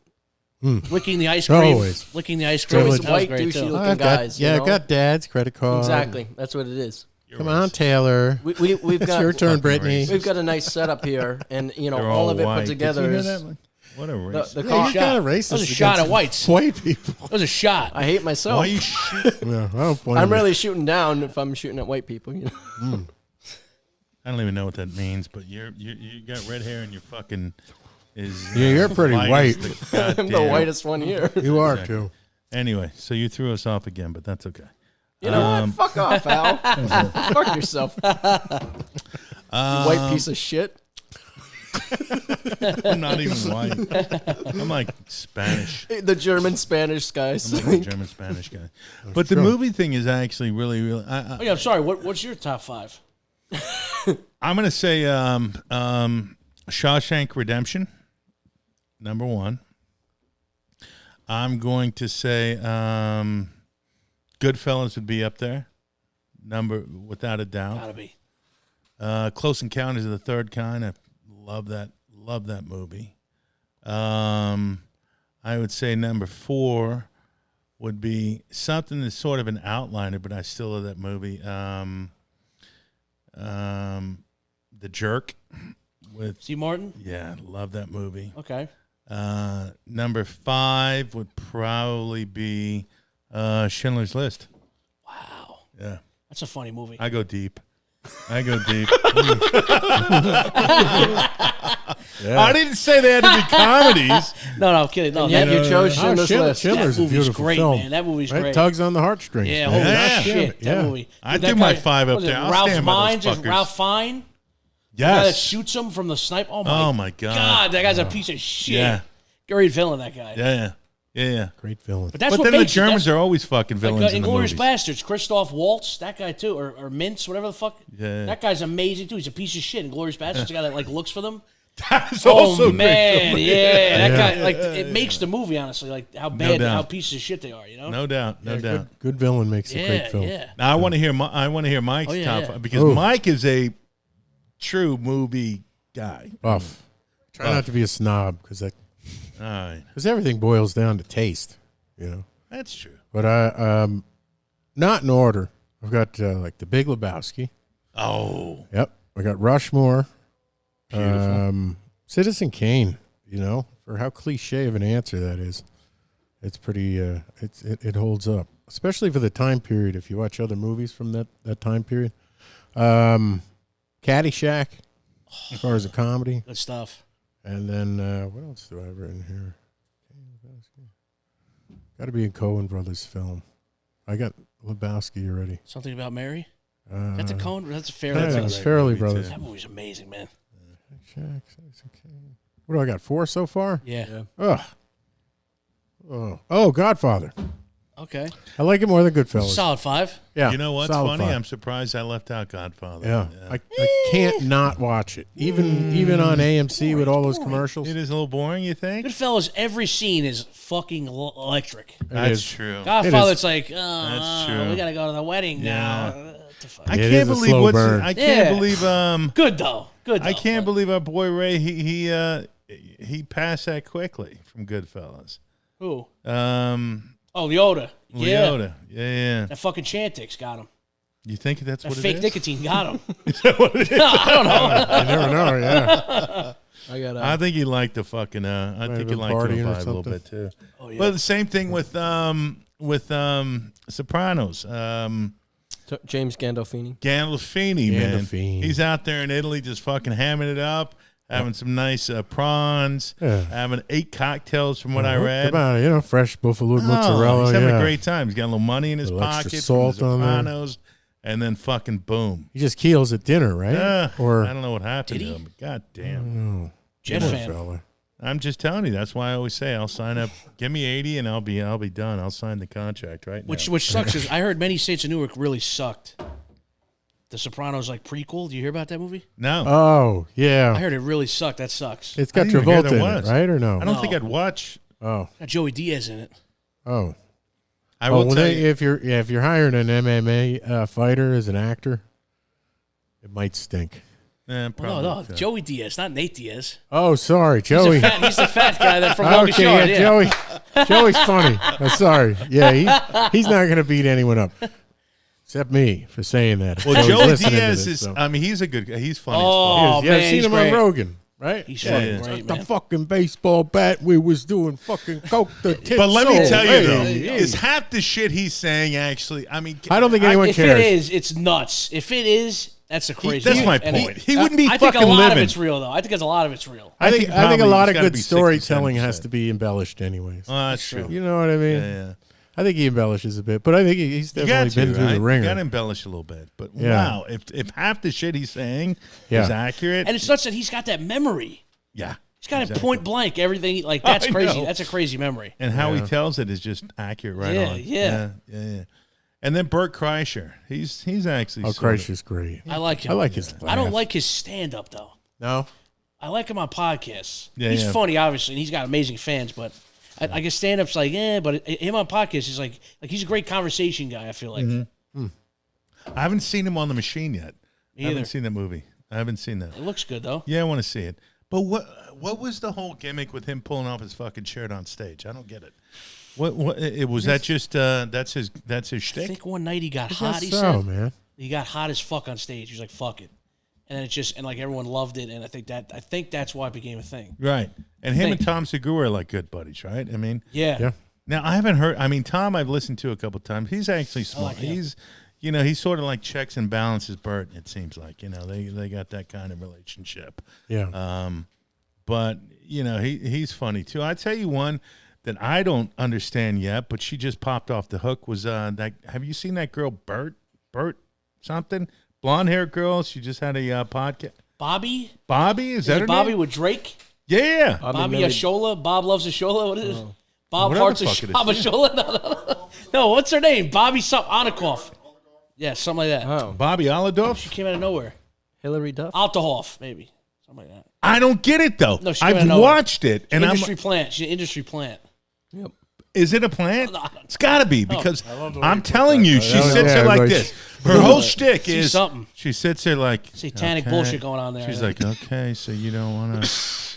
[SPEAKER 3] Licking the ice cream.
[SPEAKER 1] Always.
[SPEAKER 3] Licking the ice cream.
[SPEAKER 4] Always
[SPEAKER 3] That was
[SPEAKER 4] white,
[SPEAKER 3] great,
[SPEAKER 4] douchey
[SPEAKER 3] too.
[SPEAKER 4] looking guys.
[SPEAKER 1] I've got dad's credit card.
[SPEAKER 4] Exactly. That's what it is.
[SPEAKER 1] Come on, Taylor.
[SPEAKER 4] We've
[SPEAKER 1] It's
[SPEAKER 4] got
[SPEAKER 1] your turn,
[SPEAKER 2] Fucking
[SPEAKER 1] Brittany.
[SPEAKER 2] racist.
[SPEAKER 4] we've got a nice setup here, and
[SPEAKER 2] They're
[SPEAKER 4] all of it
[SPEAKER 2] white.
[SPEAKER 4] put together
[SPEAKER 2] Did you
[SPEAKER 4] is
[SPEAKER 2] hear that? What a race.
[SPEAKER 4] the
[SPEAKER 1] Yeah,
[SPEAKER 4] car.
[SPEAKER 1] you're kind of racist.
[SPEAKER 3] That was a shot
[SPEAKER 1] against
[SPEAKER 3] at whites.
[SPEAKER 1] White people.
[SPEAKER 3] That was a shot.
[SPEAKER 4] I hate myself.
[SPEAKER 2] Why you shit?
[SPEAKER 1] Yeah, I don't blame
[SPEAKER 4] I'm
[SPEAKER 1] you.
[SPEAKER 4] really shooting down if I'm shooting at white people.
[SPEAKER 2] I don't even know what that means, but you got red hair and you're fucking is.
[SPEAKER 1] Yeah, you're pretty
[SPEAKER 2] white as
[SPEAKER 1] white.
[SPEAKER 2] the
[SPEAKER 4] I'm the
[SPEAKER 2] goddamn-
[SPEAKER 4] whitest one here.
[SPEAKER 1] You are,
[SPEAKER 2] Exactly.
[SPEAKER 1] too.
[SPEAKER 2] Anyway, so you threw us off again, but that's okay.
[SPEAKER 4] You know what? Fuck off, Al. Fuck yourself. You white piece of shit.
[SPEAKER 2] I'm not even white. I'm like Spanish.
[SPEAKER 4] The German Spanish guys.
[SPEAKER 2] I'm like a German Spanish guy. But the
[SPEAKER 1] true.
[SPEAKER 2] movie thing is actually really.
[SPEAKER 3] Oh, yeah, I'm sorry. What's your top 5?
[SPEAKER 2] I'm gonna say Shawshank Redemption, number 1. I'm going to say Goodfellas would be up there, without a doubt.
[SPEAKER 3] Gotta be.
[SPEAKER 2] Close Encounters of the Third Kind. I love that movie. I would say number 4 would be something that's sort of an outliner, but I still love that movie. The Jerk with
[SPEAKER 3] Steve Martin?
[SPEAKER 2] yeah, love that movie.
[SPEAKER 3] Okay.
[SPEAKER 2] Number 5 would probably be Schindler's List.
[SPEAKER 3] Wow.
[SPEAKER 2] Yeah,
[SPEAKER 3] That's a funny movie.
[SPEAKER 2] I go deep. I didn't say they had to be comedies.
[SPEAKER 3] No, I'm kidding. No,
[SPEAKER 4] Yeah,
[SPEAKER 3] that,
[SPEAKER 4] you chose
[SPEAKER 1] Oh,
[SPEAKER 4] Schindler's List.
[SPEAKER 1] Schindler's
[SPEAKER 3] that
[SPEAKER 1] a
[SPEAKER 3] movie's
[SPEAKER 1] beautiful
[SPEAKER 3] great,
[SPEAKER 1] film.
[SPEAKER 3] man. That movie's
[SPEAKER 1] Right?
[SPEAKER 3] great.
[SPEAKER 1] Tugs on the heartstrings.
[SPEAKER 3] Yeah,
[SPEAKER 1] man.
[SPEAKER 3] holy
[SPEAKER 2] Yeah.
[SPEAKER 3] shit. That
[SPEAKER 1] Yeah.
[SPEAKER 3] movie.
[SPEAKER 2] I
[SPEAKER 3] That
[SPEAKER 2] threw my
[SPEAKER 3] guy-
[SPEAKER 2] 5 up
[SPEAKER 3] what was it,
[SPEAKER 2] there. I'll
[SPEAKER 3] Ralph
[SPEAKER 2] stand by those
[SPEAKER 3] Fiennes, just
[SPEAKER 2] fuckers.
[SPEAKER 3] Ralph Fiennes? The guy that
[SPEAKER 2] Yes.
[SPEAKER 3] shoots him from the snipe. Oh,
[SPEAKER 2] my God.
[SPEAKER 3] God, that guy's a piece of shit.
[SPEAKER 2] Yeah.
[SPEAKER 3] Great villain, that guy.
[SPEAKER 2] Yeah.
[SPEAKER 1] Great villain.
[SPEAKER 3] But that's
[SPEAKER 2] But
[SPEAKER 3] what
[SPEAKER 2] then the
[SPEAKER 3] makes it.
[SPEAKER 2] Germans
[SPEAKER 3] That's
[SPEAKER 2] are always fucking villains
[SPEAKER 3] like
[SPEAKER 2] in the
[SPEAKER 3] Inglourious
[SPEAKER 2] movies.
[SPEAKER 3] Bastards. Christoph Waltz, that guy too, or Mintz, whatever the fuck.
[SPEAKER 2] Yeah.
[SPEAKER 3] That guy's amazing too. He's a piece of shit. Inglourious Bastards, the guy that like looks for them.
[SPEAKER 2] That's
[SPEAKER 3] Oh
[SPEAKER 2] also
[SPEAKER 3] man,
[SPEAKER 2] great.
[SPEAKER 3] yeah, that
[SPEAKER 1] Yeah.
[SPEAKER 3] guy like it makes the movie honestly like how bad,
[SPEAKER 2] doubt.
[SPEAKER 3] how pieces of shit they are. You know.
[SPEAKER 2] No doubt.
[SPEAKER 1] Good villain makes a great film.
[SPEAKER 3] Yeah.
[SPEAKER 2] Now I want to hear Mike's
[SPEAKER 3] Oh, yeah,
[SPEAKER 2] top
[SPEAKER 3] yeah.
[SPEAKER 2] 5 because
[SPEAKER 1] Ooh.
[SPEAKER 2] Mike is a true guy.
[SPEAKER 1] Buff. Try not to be a snob because
[SPEAKER 2] All right,
[SPEAKER 1] everything boils down to taste,
[SPEAKER 2] that's true.
[SPEAKER 1] But not in order. I've got like The Big Lebowski.
[SPEAKER 2] Oh,
[SPEAKER 1] Yep. I got Rushmore.
[SPEAKER 2] beautiful.
[SPEAKER 1] Citizen Kane. For how cliche of an answer that is, it's pretty. It holds up, especially for the time period. If you watch other movies from that time period, Caddyshack, as far as a comedy,
[SPEAKER 3] Good stuff.
[SPEAKER 1] and then what else do I have written here? Got to be a Coen Brothers film. I got Lebowski already.
[SPEAKER 3] Something about Mary. That's a Coen. That's a fair.
[SPEAKER 1] Yeah,
[SPEAKER 3] That's a-
[SPEAKER 1] it's Fairly
[SPEAKER 2] movie,
[SPEAKER 1] Brothers.
[SPEAKER 2] too.
[SPEAKER 3] that movie's amazing, man.
[SPEAKER 1] Caddyshack, Citizen Kane. What do I got? 4 so far?
[SPEAKER 3] Yeah.
[SPEAKER 1] Ugh. Oh, Godfather.
[SPEAKER 3] Okay.
[SPEAKER 1] I like it more than Goodfellas.
[SPEAKER 3] Solid 5.
[SPEAKER 1] Yeah.
[SPEAKER 2] You know what's
[SPEAKER 1] solid
[SPEAKER 2] funny?
[SPEAKER 1] 5.
[SPEAKER 2] I'm surprised I left out Godfather.
[SPEAKER 1] Yeah. I can't not watch it. Even on AMC with all those commercials.
[SPEAKER 2] It is a little boring, you think?
[SPEAKER 3] Goodfellas. Every scene is fucking electric.
[SPEAKER 2] That's
[SPEAKER 1] is.
[SPEAKER 2] true.
[SPEAKER 3] Godfather.
[SPEAKER 1] is.
[SPEAKER 3] It's like,
[SPEAKER 2] That's true.
[SPEAKER 3] we gotta go to the wedding now.
[SPEAKER 2] Yeah.
[SPEAKER 3] What the fuck?
[SPEAKER 2] I
[SPEAKER 1] It
[SPEAKER 2] can't
[SPEAKER 1] is a
[SPEAKER 2] believe
[SPEAKER 1] slow
[SPEAKER 2] what's.
[SPEAKER 1] burn.
[SPEAKER 2] I can't
[SPEAKER 3] Yeah.
[SPEAKER 2] believe.
[SPEAKER 3] Good though. Good. Though.
[SPEAKER 2] I can't believe our boy Ray. he passed that quickly from Goodfellas.
[SPEAKER 3] Who? Leota. Yeah.
[SPEAKER 2] Leota. Yeah.
[SPEAKER 3] That fucking Chantix got him.
[SPEAKER 2] You think that's
[SPEAKER 3] That
[SPEAKER 2] what it
[SPEAKER 3] fake
[SPEAKER 2] is?
[SPEAKER 3] nicotine got him.
[SPEAKER 2] Is that what it is?
[SPEAKER 3] I don't know.
[SPEAKER 1] You never know. Yeah.
[SPEAKER 2] I think he liked the fucking. I think he liked to
[SPEAKER 1] partying or
[SPEAKER 2] imbibe a little
[SPEAKER 1] something.
[SPEAKER 2] bit too.
[SPEAKER 3] Oh, yeah.
[SPEAKER 2] Well, the same thing with Sopranos.
[SPEAKER 4] James Gandolfini.
[SPEAKER 2] Gandolfini, man.
[SPEAKER 1] Gandolfini.
[SPEAKER 2] He's out there in Italy just fucking hamming it up, having some nice prawns, having 8 cocktails from what I read.
[SPEAKER 1] Come on, fresh buffalo mozzarella.
[SPEAKER 2] He's having
[SPEAKER 1] yeah.
[SPEAKER 2] a great time. He's got a little money in his
[SPEAKER 1] Little extra
[SPEAKER 2] pocket
[SPEAKER 1] salt
[SPEAKER 2] from the
[SPEAKER 1] on there.
[SPEAKER 2] Sopranos, and then fucking boom.
[SPEAKER 1] He just keels at dinner, right?
[SPEAKER 2] I
[SPEAKER 1] or
[SPEAKER 2] don't know what happened
[SPEAKER 3] Did
[SPEAKER 2] to
[SPEAKER 3] he?
[SPEAKER 2] him, but god damn.
[SPEAKER 3] Jet
[SPEAKER 1] poor
[SPEAKER 3] fan.
[SPEAKER 1] fella.
[SPEAKER 2] I'm just telling you. That's why I always say I'll sign up. Give me 80, and I'll be done. I'll sign the contract right now.
[SPEAKER 3] Which sucks is I heard Many Saints of Newark really sucked. The Sopranos prequel. Do you hear about that movie?
[SPEAKER 2] No,
[SPEAKER 1] Oh,
[SPEAKER 3] I
[SPEAKER 1] yeah.
[SPEAKER 3] heard it really sucked. That sucks.
[SPEAKER 1] It's got
[SPEAKER 2] I didn't even hear
[SPEAKER 1] Travolta
[SPEAKER 2] there
[SPEAKER 1] in it,
[SPEAKER 2] was.
[SPEAKER 1] right? Or no?
[SPEAKER 2] I don't
[SPEAKER 3] No.
[SPEAKER 2] think I'd watch.
[SPEAKER 1] Oh.
[SPEAKER 3] Got Joey Diaz in it.
[SPEAKER 1] Oh.
[SPEAKER 2] I will tell you.
[SPEAKER 1] If you're hiring an MMA fighter as an actor, it might stink.
[SPEAKER 2] Probably.
[SPEAKER 3] No, Joey Diaz, not Nate Diaz.
[SPEAKER 1] Oh, sorry, Joey.
[SPEAKER 3] He's the fat guy that from Longest
[SPEAKER 1] Okay,
[SPEAKER 3] Yard.
[SPEAKER 1] yeah,
[SPEAKER 3] Yeah.
[SPEAKER 1] Joey's funny. Sorry. Yeah, he's not going to beat anyone up. Except me for saying that.
[SPEAKER 2] Well,
[SPEAKER 1] Joey's
[SPEAKER 2] Joey
[SPEAKER 1] listening to
[SPEAKER 2] Diaz
[SPEAKER 1] this,
[SPEAKER 2] is.
[SPEAKER 1] so.
[SPEAKER 2] I mean, he's a good guy. He's funny.
[SPEAKER 3] Oh,
[SPEAKER 2] as fuck.
[SPEAKER 1] Yeah,
[SPEAKER 3] man,
[SPEAKER 1] I've seen
[SPEAKER 3] he's
[SPEAKER 1] him
[SPEAKER 3] great.
[SPEAKER 1] on Rogan, right?
[SPEAKER 3] He's
[SPEAKER 2] Yeah,
[SPEAKER 3] fucking
[SPEAKER 2] yeah.
[SPEAKER 3] great,
[SPEAKER 1] The
[SPEAKER 3] man.
[SPEAKER 1] fucking baseball bat we was doing fucking coke the tits.
[SPEAKER 2] But let me
[SPEAKER 1] so,
[SPEAKER 2] tell you
[SPEAKER 1] hey,
[SPEAKER 2] though,
[SPEAKER 1] hey.
[SPEAKER 2] is half the shit he's saying actually? I mean,
[SPEAKER 1] I don't think anyone
[SPEAKER 3] If
[SPEAKER 1] cares.
[SPEAKER 3] it is, it's nuts. If it is, that's a crazy.
[SPEAKER 2] that's my
[SPEAKER 3] And
[SPEAKER 2] point. He wouldn't be
[SPEAKER 3] I think a
[SPEAKER 2] fucking
[SPEAKER 3] lot
[SPEAKER 2] living.
[SPEAKER 3] of it's real, though. I think a lot of it's real.
[SPEAKER 1] I think a
[SPEAKER 2] probably
[SPEAKER 1] lot
[SPEAKER 2] he's
[SPEAKER 1] of
[SPEAKER 2] gotta
[SPEAKER 1] good
[SPEAKER 2] be
[SPEAKER 1] storytelling
[SPEAKER 2] 60-70%.
[SPEAKER 1] has to be embellished, anyways.
[SPEAKER 2] Oh, that's true.
[SPEAKER 1] You know what I mean?
[SPEAKER 2] Yeah.
[SPEAKER 1] I think he embellishes a bit, but I think he's
[SPEAKER 2] You
[SPEAKER 1] definitely
[SPEAKER 2] got to,
[SPEAKER 1] been through
[SPEAKER 2] right?
[SPEAKER 1] the ringer.
[SPEAKER 2] You got to embellish a little bit, but
[SPEAKER 1] Yeah.
[SPEAKER 2] wow, if half the shit he's saying
[SPEAKER 1] Yeah.
[SPEAKER 2] is accurate,
[SPEAKER 3] And it's nuts that he's got that memory.
[SPEAKER 2] yeah,
[SPEAKER 3] He's got
[SPEAKER 2] exactly.
[SPEAKER 3] it point blank. Everything that's
[SPEAKER 2] I
[SPEAKER 3] crazy.
[SPEAKER 2] know.
[SPEAKER 3] That's a crazy memory.
[SPEAKER 2] And how he tells it is just accurate, right
[SPEAKER 3] Yeah,
[SPEAKER 2] on.
[SPEAKER 3] yeah.
[SPEAKER 2] yeah. And then Bert Kreischer, he's actually
[SPEAKER 1] Oh,
[SPEAKER 2] sort of-
[SPEAKER 1] Kreischer's great.
[SPEAKER 3] I like him.
[SPEAKER 1] I like his laugh.
[SPEAKER 3] I don't like his stand up though.
[SPEAKER 1] No?
[SPEAKER 3] I like him on podcasts.
[SPEAKER 2] Yeah,
[SPEAKER 3] he's
[SPEAKER 2] yeah.
[SPEAKER 3] funny, obviously, and he's got amazing fans. But I guess stand up's but him on podcasts is like he's a great conversation guy. I feel like.
[SPEAKER 2] I haven't seen him on The Machine yet. I
[SPEAKER 3] Either.
[SPEAKER 2] haven't seen that movie. I haven't seen that.
[SPEAKER 3] It looks good though.
[SPEAKER 2] Yeah, I want to see it. But what was the whole gimmick with him pulling off his fucking shirt on stage? I don't get it. What it was that just that's his
[SPEAKER 3] I
[SPEAKER 2] shtick?
[SPEAKER 3] think one night he got
[SPEAKER 1] I
[SPEAKER 3] hot.
[SPEAKER 1] guess
[SPEAKER 3] He
[SPEAKER 1] so,
[SPEAKER 3] said
[SPEAKER 1] man.
[SPEAKER 3] he got hot as fuck on stage. He was like, "Fuck it," and then it just everyone loved it. And I think that's why it became a thing.
[SPEAKER 2] Right. And him
[SPEAKER 3] Think.
[SPEAKER 2] and Tom Segura are like good buddies, right? I mean,
[SPEAKER 3] Yeah.
[SPEAKER 1] Yeah.
[SPEAKER 2] now I haven't heard. I mean, Tom I've listened to a couple times. He's actually smart.
[SPEAKER 3] like him.
[SPEAKER 2] He's he's sort of like checks and balances Bert. It seems like they got that kind of relationship.
[SPEAKER 1] Yeah.
[SPEAKER 2] But he's funny too. I tell you one that I don't understand yet, but she just popped off the hook was that. Have you seen that girl Bert something? Blonde haired girl. She just had a podcast.
[SPEAKER 3] Bobby.
[SPEAKER 2] Bobby, is that her
[SPEAKER 3] Bobby
[SPEAKER 2] name?
[SPEAKER 3] with Drake?
[SPEAKER 2] Yeah.
[SPEAKER 3] Bobby Ashola? Bob loves Ashola? What is it? Bob
[SPEAKER 2] Whatever
[SPEAKER 3] Hearts
[SPEAKER 2] the fuck it is.
[SPEAKER 3] Bob Ashola? No, what's her name? Bobby something. Onikoff. Yeah, something like that.
[SPEAKER 4] Oh,
[SPEAKER 2] Bobby Oladoff.
[SPEAKER 3] Came out of nowhere.
[SPEAKER 4] Hillary Duff.
[SPEAKER 3] Altahoff, maybe. Something like that.
[SPEAKER 2] I don't get it though.
[SPEAKER 3] No, she came out of
[SPEAKER 2] I've
[SPEAKER 3] nowhere.
[SPEAKER 2] watched it, and
[SPEAKER 3] Industry plant. She's an industry plant.
[SPEAKER 4] Yep.
[SPEAKER 2] is it a plant? It's got to be because
[SPEAKER 1] love the way
[SPEAKER 2] I'm
[SPEAKER 1] you put
[SPEAKER 2] telling
[SPEAKER 1] that.
[SPEAKER 2] you,
[SPEAKER 1] Yeah,
[SPEAKER 2] she
[SPEAKER 1] yeah,
[SPEAKER 2] sits there
[SPEAKER 1] yeah,
[SPEAKER 2] like
[SPEAKER 1] like-
[SPEAKER 2] this. Her whole shtick
[SPEAKER 3] She's
[SPEAKER 2] is
[SPEAKER 3] something.
[SPEAKER 2] she sits there like
[SPEAKER 3] Satanic
[SPEAKER 2] okay.
[SPEAKER 3] bullshit going on there.
[SPEAKER 2] She's like, okay, so you don't want to.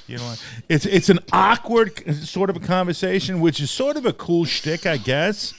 [SPEAKER 2] You know, it's an awkward sort of a conversation, which is sort of a cool shtick, I guess.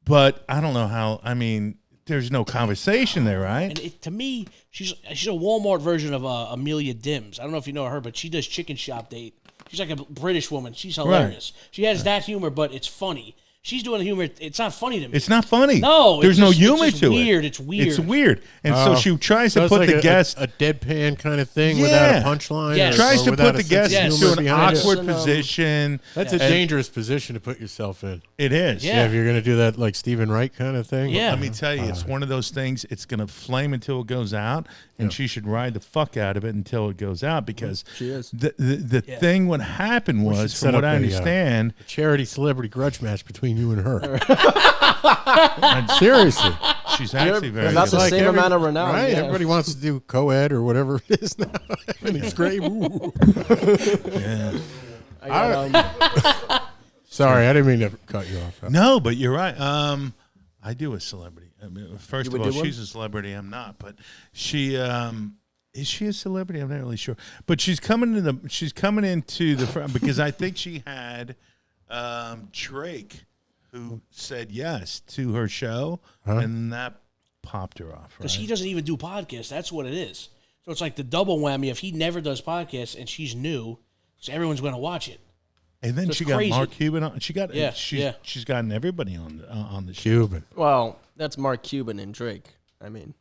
[SPEAKER 2] But I don't know how. I mean, there's no conversation there, right?
[SPEAKER 3] And to me, she's a Walmart version of Amelia Dims. I don't know if you know her, but she does Chicken Shop Date. She's like a British woman. She's hilarious. She has that humor, but it's funny. She's doing the humor. It's not funny to me.
[SPEAKER 2] It's not funny.
[SPEAKER 3] No,
[SPEAKER 2] there's
[SPEAKER 3] it's
[SPEAKER 2] no
[SPEAKER 3] just-
[SPEAKER 2] humor
[SPEAKER 3] it's just
[SPEAKER 2] to
[SPEAKER 3] weird.
[SPEAKER 2] it.
[SPEAKER 3] It's weird.
[SPEAKER 2] It's weird, and so she tries
[SPEAKER 1] So
[SPEAKER 2] to
[SPEAKER 1] it's
[SPEAKER 2] put
[SPEAKER 1] like
[SPEAKER 2] the guest.
[SPEAKER 1] a deadpan kind of thing without a punchline.
[SPEAKER 3] Yes.
[SPEAKER 1] or-
[SPEAKER 2] Tries
[SPEAKER 1] or
[SPEAKER 2] to
[SPEAKER 1] without
[SPEAKER 2] put
[SPEAKER 1] a
[SPEAKER 2] the
[SPEAKER 1] sense
[SPEAKER 2] guest
[SPEAKER 1] of
[SPEAKER 3] Yes.
[SPEAKER 1] humor
[SPEAKER 2] into an
[SPEAKER 1] behind it.
[SPEAKER 2] awkward
[SPEAKER 4] Yes.
[SPEAKER 2] position.
[SPEAKER 1] That's a dangerous position to put yourself in.
[SPEAKER 2] It is.
[SPEAKER 3] Yeah.
[SPEAKER 1] If you're going to do that like Stephen Wright kind of thing.
[SPEAKER 3] Yeah.
[SPEAKER 2] Let me tell you, it's one of those things. It's going to flame until it goes out, and she should ride the fuck out of it until it goes out because
[SPEAKER 4] She is.
[SPEAKER 2] the thing. What happened
[SPEAKER 1] should
[SPEAKER 2] was,
[SPEAKER 1] set
[SPEAKER 2] from what
[SPEAKER 1] up
[SPEAKER 2] I
[SPEAKER 1] a,
[SPEAKER 2] understand,
[SPEAKER 1] Charity celebrity grudge match between you and her. Seriously.
[SPEAKER 2] she's actually very
[SPEAKER 4] about
[SPEAKER 2] good.
[SPEAKER 4] the same amount of renown,
[SPEAKER 1] Right?
[SPEAKER 4] yeah.
[SPEAKER 1] Everybody wants to do co-ed or whatever it is now. And it's great. Ooh.
[SPEAKER 4] I got,
[SPEAKER 1] Sorry, I didn't mean to cut you off.
[SPEAKER 2] No, but you're right. I do a celebrity. I mean, first
[SPEAKER 4] You
[SPEAKER 2] of
[SPEAKER 4] would
[SPEAKER 2] all,
[SPEAKER 4] do one?
[SPEAKER 2] she's a celebrity. I'm not, but she. Is she a celebrity? I'm not really sure, but she's coming into the front because I think she had Drake, who said yes to her show, and that popped her off.
[SPEAKER 3] Because
[SPEAKER 2] Right?
[SPEAKER 3] he doesn't even do podcasts. That's what it is. So it's like the double whammy. If he never does podcasts and she's new, so everyone's going to watch it.
[SPEAKER 2] And then
[SPEAKER 3] So
[SPEAKER 2] she
[SPEAKER 3] it's
[SPEAKER 2] got
[SPEAKER 3] crazy.
[SPEAKER 2] Mark Cuban on. She's
[SPEAKER 3] she's
[SPEAKER 2] gotten everybody on the show.
[SPEAKER 1] Cuban.
[SPEAKER 4] Well, that's Mark Cuban and Drake. I mean,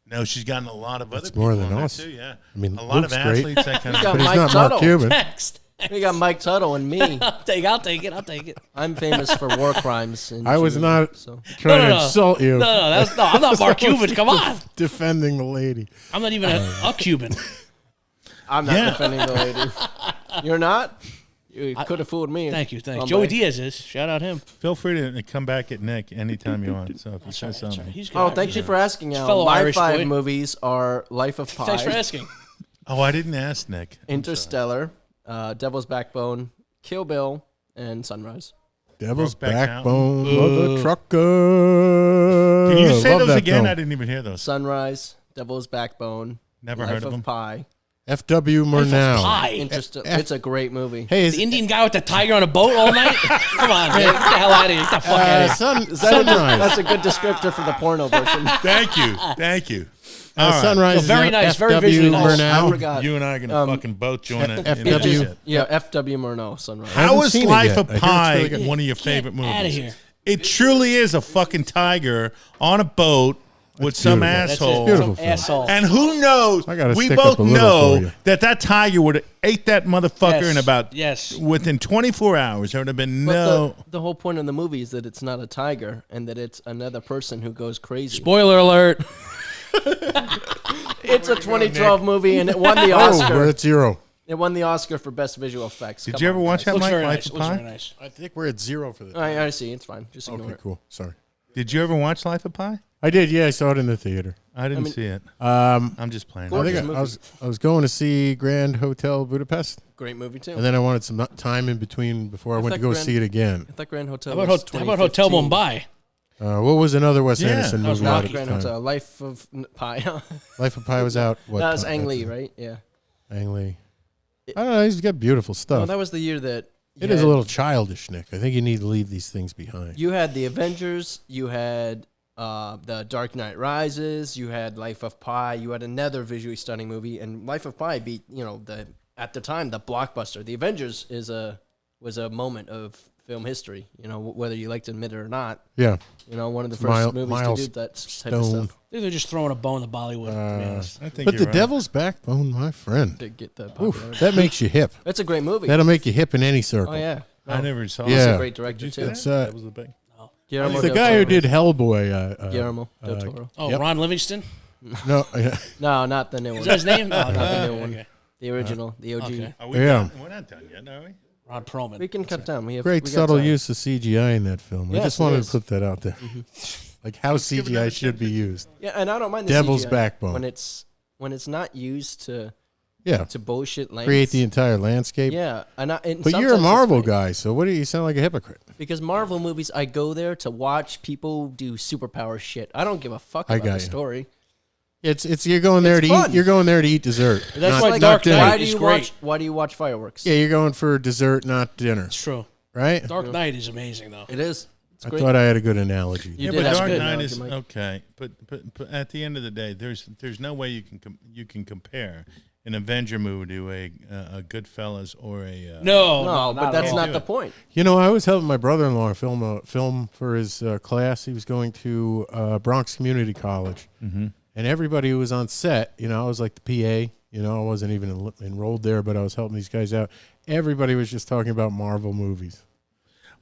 [SPEAKER 2] No, she's gotten a lot of other
[SPEAKER 1] That's
[SPEAKER 2] people
[SPEAKER 1] more than
[SPEAKER 2] on there
[SPEAKER 1] us.
[SPEAKER 2] too. Yeah,
[SPEAKER 1] I mean,
[SPEAKER 2] a lot
[SPEAKER 1] Luke's
[SPEAKER 2] of
[SPEAKER 1] great.
[SPEAKER 2] athletes that kind
[SPEAKER 4] You got
[SPEAKER 1] But
[SPEAKER 2] of.
[SPEAKER 1] he's
[SPEAKER 4] Mike
[SPEAKER 1] not Mark
[SPEAKER 4] Tuttle.
[SPEAKER 1] Cuban.
[SPEAKER 3] Next.
[SPEAKER 4] we got Mike Tuttle and me.
[SPEAKER 3] I'll take it.
[SPEAKER 4] I'm famous for war crimes. In
[SPEAKER 1] I was
[SPEAKER 4] June,
[SPEAKER 1] not
[SPEAKER 4] So.
[SPEAKER 1] trying
[SPEAKER 3] No.
[SPEAKER 1] to insult you.
[SPEAKER 3] No, I'm not Mark Cuban. Come on.
[SPEAKER 1] Defending the lady.
[SPEAKER 3] I'm not even a Cuban.
[SPEAKER 4] I'm not
[SPEAKER 2] Yeah.
[SPEAKER 4] defending the lady. You're not? You could have fooled me.
[SPEAKER 3] Thank you.
[SPEAKER 4] Oh,
[SPEAKER 3] Joey
[SPEAKER 4] my.
[SPEAKER 3] Diaz is. Shout out him.
[SPEAKER 2] Feel free to come back at Nick anytime you want. So if you say
[SPEAKER 3] That's
[SPEAKER 2] something,
[SPEAKER 3] right. He's good.
[SPEAKER 4] Oh, thank you for asking. Al.
[SPEAKER 3] fellow
[SPEAKER 4] My
[SPEAKER 3] Irish
[SPEAKER 4] 5
[SPEAKER 3] boy.
[SPEAKER 4] movies are Life of Pi,
[SPEAKER 3] Thanks for asking.
[SPEAKER 2] oh, I didn't ask Nick.
[SPEAKER 4] Interstellar, Devil's Backbone, Kill Bill, and Sunrise.
[SPEAKER 1] Devil's
[SPEAKER 2] Brokeback
[SPEAKER 1] Backbone, mother trucker.
[SPEAKER 2] Can you say
[SPEAKER 1] Love
[SPEAKER 2] those
[SPEAKER 1] that
[SPEAKER 2] again?
[SPEAKER 1] film.
[SPEAKER 2] I didn't even hear those.
[SPEAKER 4] Sunrise, Devil's Backbone,
[SPEAKER 2] Never
[SPEAKER 4] Life
[SPEAKER 2] heard of them.
[SPEAKER 4] Pi.
[SPEAKER 1] F.W. Murnau.
[SPEAKER 3] Pie.
[SPEAKER 4] It's a great movie.
[SPEAKER 1] Hey, is
[SPEAKER 3] The Indian guy with the tiger on a boat all night? Come on, man. Get the hell out of here. Get the fuck out of here.
[SPEAKER 1] Sunrise.
[SPEAKER 4] That's a good descriptor for the porno version.
[SPEAKER 2] Thank you. All right.
[SPEAKER 1] Sunrise.
[SPEAKER 3] No, very
[SPEAKER 1] is
[SPEAKER 3] nice, very
[SPEAKER 1] F.W.
[SPEAKER 3] visually nice.
[SPEAKER 4] I
[SPEAKER 1] Murnau.
[SPEAKER 4] forgot.
[SPEAKER 2] You and I are gonna fucking both join it.
[SPEAKER 1] FW.
[SPEAKER 4] Yeah, F.W. Murnau, Sunrise.
[SPEAKER 1] I haven't
[SPEAKER 2] How is
[SPEAKER 1] seen it
[SPEAKER 2] Life
[SPEAKER 1] yet.
[SPEAKER 2] of
[SPEAKER 1] I hear it's
[SPEAKER 2] Pi
[SPEAKER 1] really good.
[SPEAKER 2] one of your favorite movies?
[SPEAKER 3] Out of here.
[SPEAKER 2] It truly is a fucking tiger on a boat with some
[SPEAKER 1] beautiful.
[SPEAKER 3] That's
[SPEAKER 2] asshole.
[SPEAKER 3] it.
[SPEAKER 1] Beautiful
[SPEAKER 3] Some
[SPEAKER 1] film.
[SPEAKER 3] asshole.
[SPEAKER 2] And who knows?
[SPEAKER 1] I gotta
[SPEAKER 2] we
[SPEAKER 1] stick
[SPEAKER 2] both
[SPEAKER 1] up a little for
[SPEAKER 2] know
[SPEAKER 1] you.
[SPEAKER 2] that tiger would have ate that motherfucker
[SPEAKER 3] Yes.
[SPEAKER 2] in about
[SPEAKER 3] Yes.
[SPEAKER 2] within 24 hours. There would have been
[SPEAKER 4] But
[SPEAKER 2] no.
[SPEAKER 4] the whole point of the movie is that it's not a tiger and that it's another person who goes crazy.
[SPEAKER 3] Spoiler alert.
[SPEAKER 4] It's a 2012 movie and it won the
[SPEAKER 1] Oh,
[SPEAKER 4] Oscar.
[SPEAKER 1] we're at 0.
[SPEAKER 4] It won the Oscar for best visual effects.
[SPEAKER 2] Did
[SPEAKER 4] Come
[SPEAKER 2] you ever
[SPEAKER 4] on,
[SPEAKER 2] watch
[SPEAKER 4] guys.
[SPEAKER 2] that,
[SPEAKER 3] Looks
[SPEAKER 2] Mike?
[SPEAKER 3] very
[SPEAKER 2] Life
[SPEAKER 3] nice.
[SPEAKER 2] of
[SPEAKER 3] Looks
[SPEAKER 2] Pi?
[SPEAKER 3] very nice.
[SPEAKER 1] I think we're at 0 for this.
[SPEAKER 4] I see. It's fine. Just ignore
[SPEAKER 1] Okay,
[SPEAKER 4] it.
[SPEAKER 1] cool. Sorry.
[SPEAKER 2] Did you ever watch Life of Pi?
[SPEAKER 1] I did. Yeah, I saw it in the theater.
[SPEAKER 2] I didn't
[SPEAKER 4] mean-
[SPEAKER 2] see it.
[SPEAKER 1] Um,
[SPEAKER 2] I'm just playing.
[SPEAKER 1] I
[SPEAKER 4] Gorgeous
[SPEAKER 1] think
[SPEAKER 4] movie.
[SPEAKER 1] I was going to see Grand Hotel Budapest,
[SPEAKER 4] Great movie too.
[SPEAKER 1] and then I wanted some time in between before I went to
[SPEAKER 4] thought
[SPEAKER 1] go
[SPEAKER 4] Grand-
[SPEAKER 1] see it again.
[SPEAKER 4] I thought Grand Hotel.
[SPEAKER 3] How
[SPEAKER 4] was
[SPEAKER 3] about Hotel
[SPEAKER 4] 2015.
[SPEAKER 3] Mumbai?
[SPEAKER 1] What was another Wes
[SPEAKER 2] Yeah,
[SPEAKER 1] Anderson
[SPEAKER 3] that was
[SPEAKER 1] movie
[SPEAKER 3] Rocky.
[SPEAKER 1] out at the
[SPEAKER 4] Grand
[SPEAKER 1] time?
[SPEAKER 4] Hotel. Life of Pi. that
[SPEAKER 1] Life of Pi was out. What
[SPEAKER 4] was
[SPEAKER 1] time?
[SPEAKER 4] Ang Lee, right? Yeah.
[SPEAKER 1] Ang Lee. I don't know. He's got beautiful
[SPEAKER 4] No,
[SPEAKER 1] stuff.
[SPEAKER 4] that was the year that you
[SPEAKER 1] It is
[SPEAKER 4] had-
[SPEAKER 1] a little childish, Nick. I think you need to leave these things behind.
[SPEAKER 4] You had the Avengers. You had the Dark Knight Rises. You had Life of Pi. You had another visually stunning movie, and Life of Pi beat at the time the blockbuster. The Avengers was a moment of film history. Whether you like to admit it or not.
[SPEAKER 1] Yeah.
[SPEAKER 4] One of the first movies to do that type of
[SPEAKER 1] Stone.
[SPEAKER 4] stuff.
[SPEAKER 3] I think they're just throwing a bone to Bollywood, to be honest.
[SPEAKER 2] I think
[SPEAKER 1] But
[SPEAKER 2] you're
[SPEAKER 1] The
[SPEAKER 2] right.
[SPEAKER 1] Devil's Backbone, my friend.
[SPEAKER 4] To get the
[SPEAKER 1] Oof,
[SPEAKER 4] popularity.
[SPEAKER 1] that makes you hip.
[SPEAKER 4] That's a great movie.
[SPEAKER 1] That'll make you hip in any circle.
[SPEAKER 4] Oh yeah.
[SPEAKER 2] I never saw
[SPEAKER 4] He's
[SPEAKER 2] it.
[SPEAKER 1] Yeah.
[SPEAKER 4] a great director
[SPEAKER 2] Did you
[SPEAKER 4] too.
[SPEAKER 2] see
[SPEAKER 1] It's,
[SPEAKER 2] that? That was the big.
[SPEAKER 4] Guillermo
[SPEAKER 1] It's the
[SPEAKER 4] del
[SPEAKER 1] guy who
[SPEAKER 4] Toro.
[SPEAKER 1] did Hellboy.
[SPEAKER 4] Guillermo del Toro.
[SPEAKER 3] Oh,
[SPEAKER 1] Yep.
[SPEAKER 3] Ron Livingston?
[SPEAKER 1] No,
[SPEAKER 4] No, not the new one.
[SPEAKER 3] Is that his name? No,
[SPEAKER 4] Not
[SPEAKER 3] no.
[SPEAKER 4] the new one.
[SPEAKER 3] Okay.
[SPEAKER 4] The original, the OG.
[SPEAKER 3] Okay.
[SPEAKER 2] Are we
[SPEAKER 1] Yeah.
[SPEAKER 2] done? We're not done yet, are we?
[SPEAKER 3] Ron Perlman.
[SPEAKER 4] We can cut down. We have
[SPEAKER 1] great
[SPEAKER 4] we got
[SPEAKER 1] subtle
[SPEAKER 4] time.
[SPEAKER 1] use of CGI in that film. I
[SPEAKER 4] Yes,
[SPEAKER 1] just
[SPEAKER 4] it
[SPEAKER 1] wanted
[SPEAKER 4] is.
[SPEAKER 1] to put that out there. Like how
[SPEAKER 2] give it another
[SPEAKER 1] CGI should be used.
[SPEAKER 4] Yeah, and I don't mind the
[SPEAKER 1] Devil's
[SPEAKER 4] CGI
[SPEAKER 1] Backbone.
[SPEAKER 4] when it's not used to
[SPEAKER 1] Yeah.
[SPEAKER 4] bullshit lengths.
[SPEAKER 1] Create the entire landscape.
[SPEAKER 4] Yeah, and
[SPEAKER 1] But you're a
[SPEAKER 4] sometimes it's
[SPEAKER 1] Marvel
[SPEAKER 4] funny.
[SPEAKER 1] guy, so what do you sound like a hypocrite?
[SPEAKER 4] Because Marvel movies, I go there to watch people do superpower shit. I don't give a fuck
[SPEAKER 1] I
[SPEAKER 4] about
[SPEAKER 1] got
[SPEAKER 4] the
[SPEAKER 1] you.
[SPEAKER 4] story.
[SPEAKER 1] It's you're going there
[SPEAKER 4] It's
[SPEAKER 1] to
[SPEAKER 4] fun.
[SPEAKER 1] eat. You're going there to eat dessert.
[SPEAKER 3] That's
[SPEAKER 1] not-
[SPEAKER 3] why
[SPEAKER 1] not
[SPEAKER 3] Dark
[SPEAKER 1] dinner.
[SPEAKER 3] Knight
[SPEAKER 4] Why do
[SPEAKER 3] is
[SPEAKER 4] you
[SPEAKER 3] great.
[SPEAKER 4] watch? Why do you watch fireworks?
[SPEAKER 1] Yeah, you're going for dessert, not dinner,
[SPEAKER 3] It's true.
[SPEAKER 1] right?
[SPEAKER 3] Dark Knight is amazing, though.
[SPEAKER 4] It is. It's
[SPEAKER 1] I
[SPEAKER 4] great.
[SPEAKER 1] thought I had a good analogy.
[SPEAKER 4] You
[SPEAKER 2] Yeah,
[SPEAKER 4] did
[SPEAKER 2] but
[SPEAKER 4] have a
[SPEAKER 2] Dark
[SPEAKER 4] good
[SPEAKER 2] Knight
[SPEAKER 4] analogy,
[SPEAKER 2] is
[SPEAKER 4] Mike.
[SPEAKER 2] okay. But at the end of the day, there's no way you can compare an Avenger movie to a Goodfellas or a
[SPEAKER 4] No, but that's
[SPEAKER 3] at all.
[SPEAKER 4] not the point.
[SPEAKER 1] You know, I was helping my brother-in-law film a film for his class. He was going to Bronx Community College, and everybody who was on set, I was like the PA. I wasn't even enrolled there, but I was helping these guys out. Everybody was just talking about Marvel movies,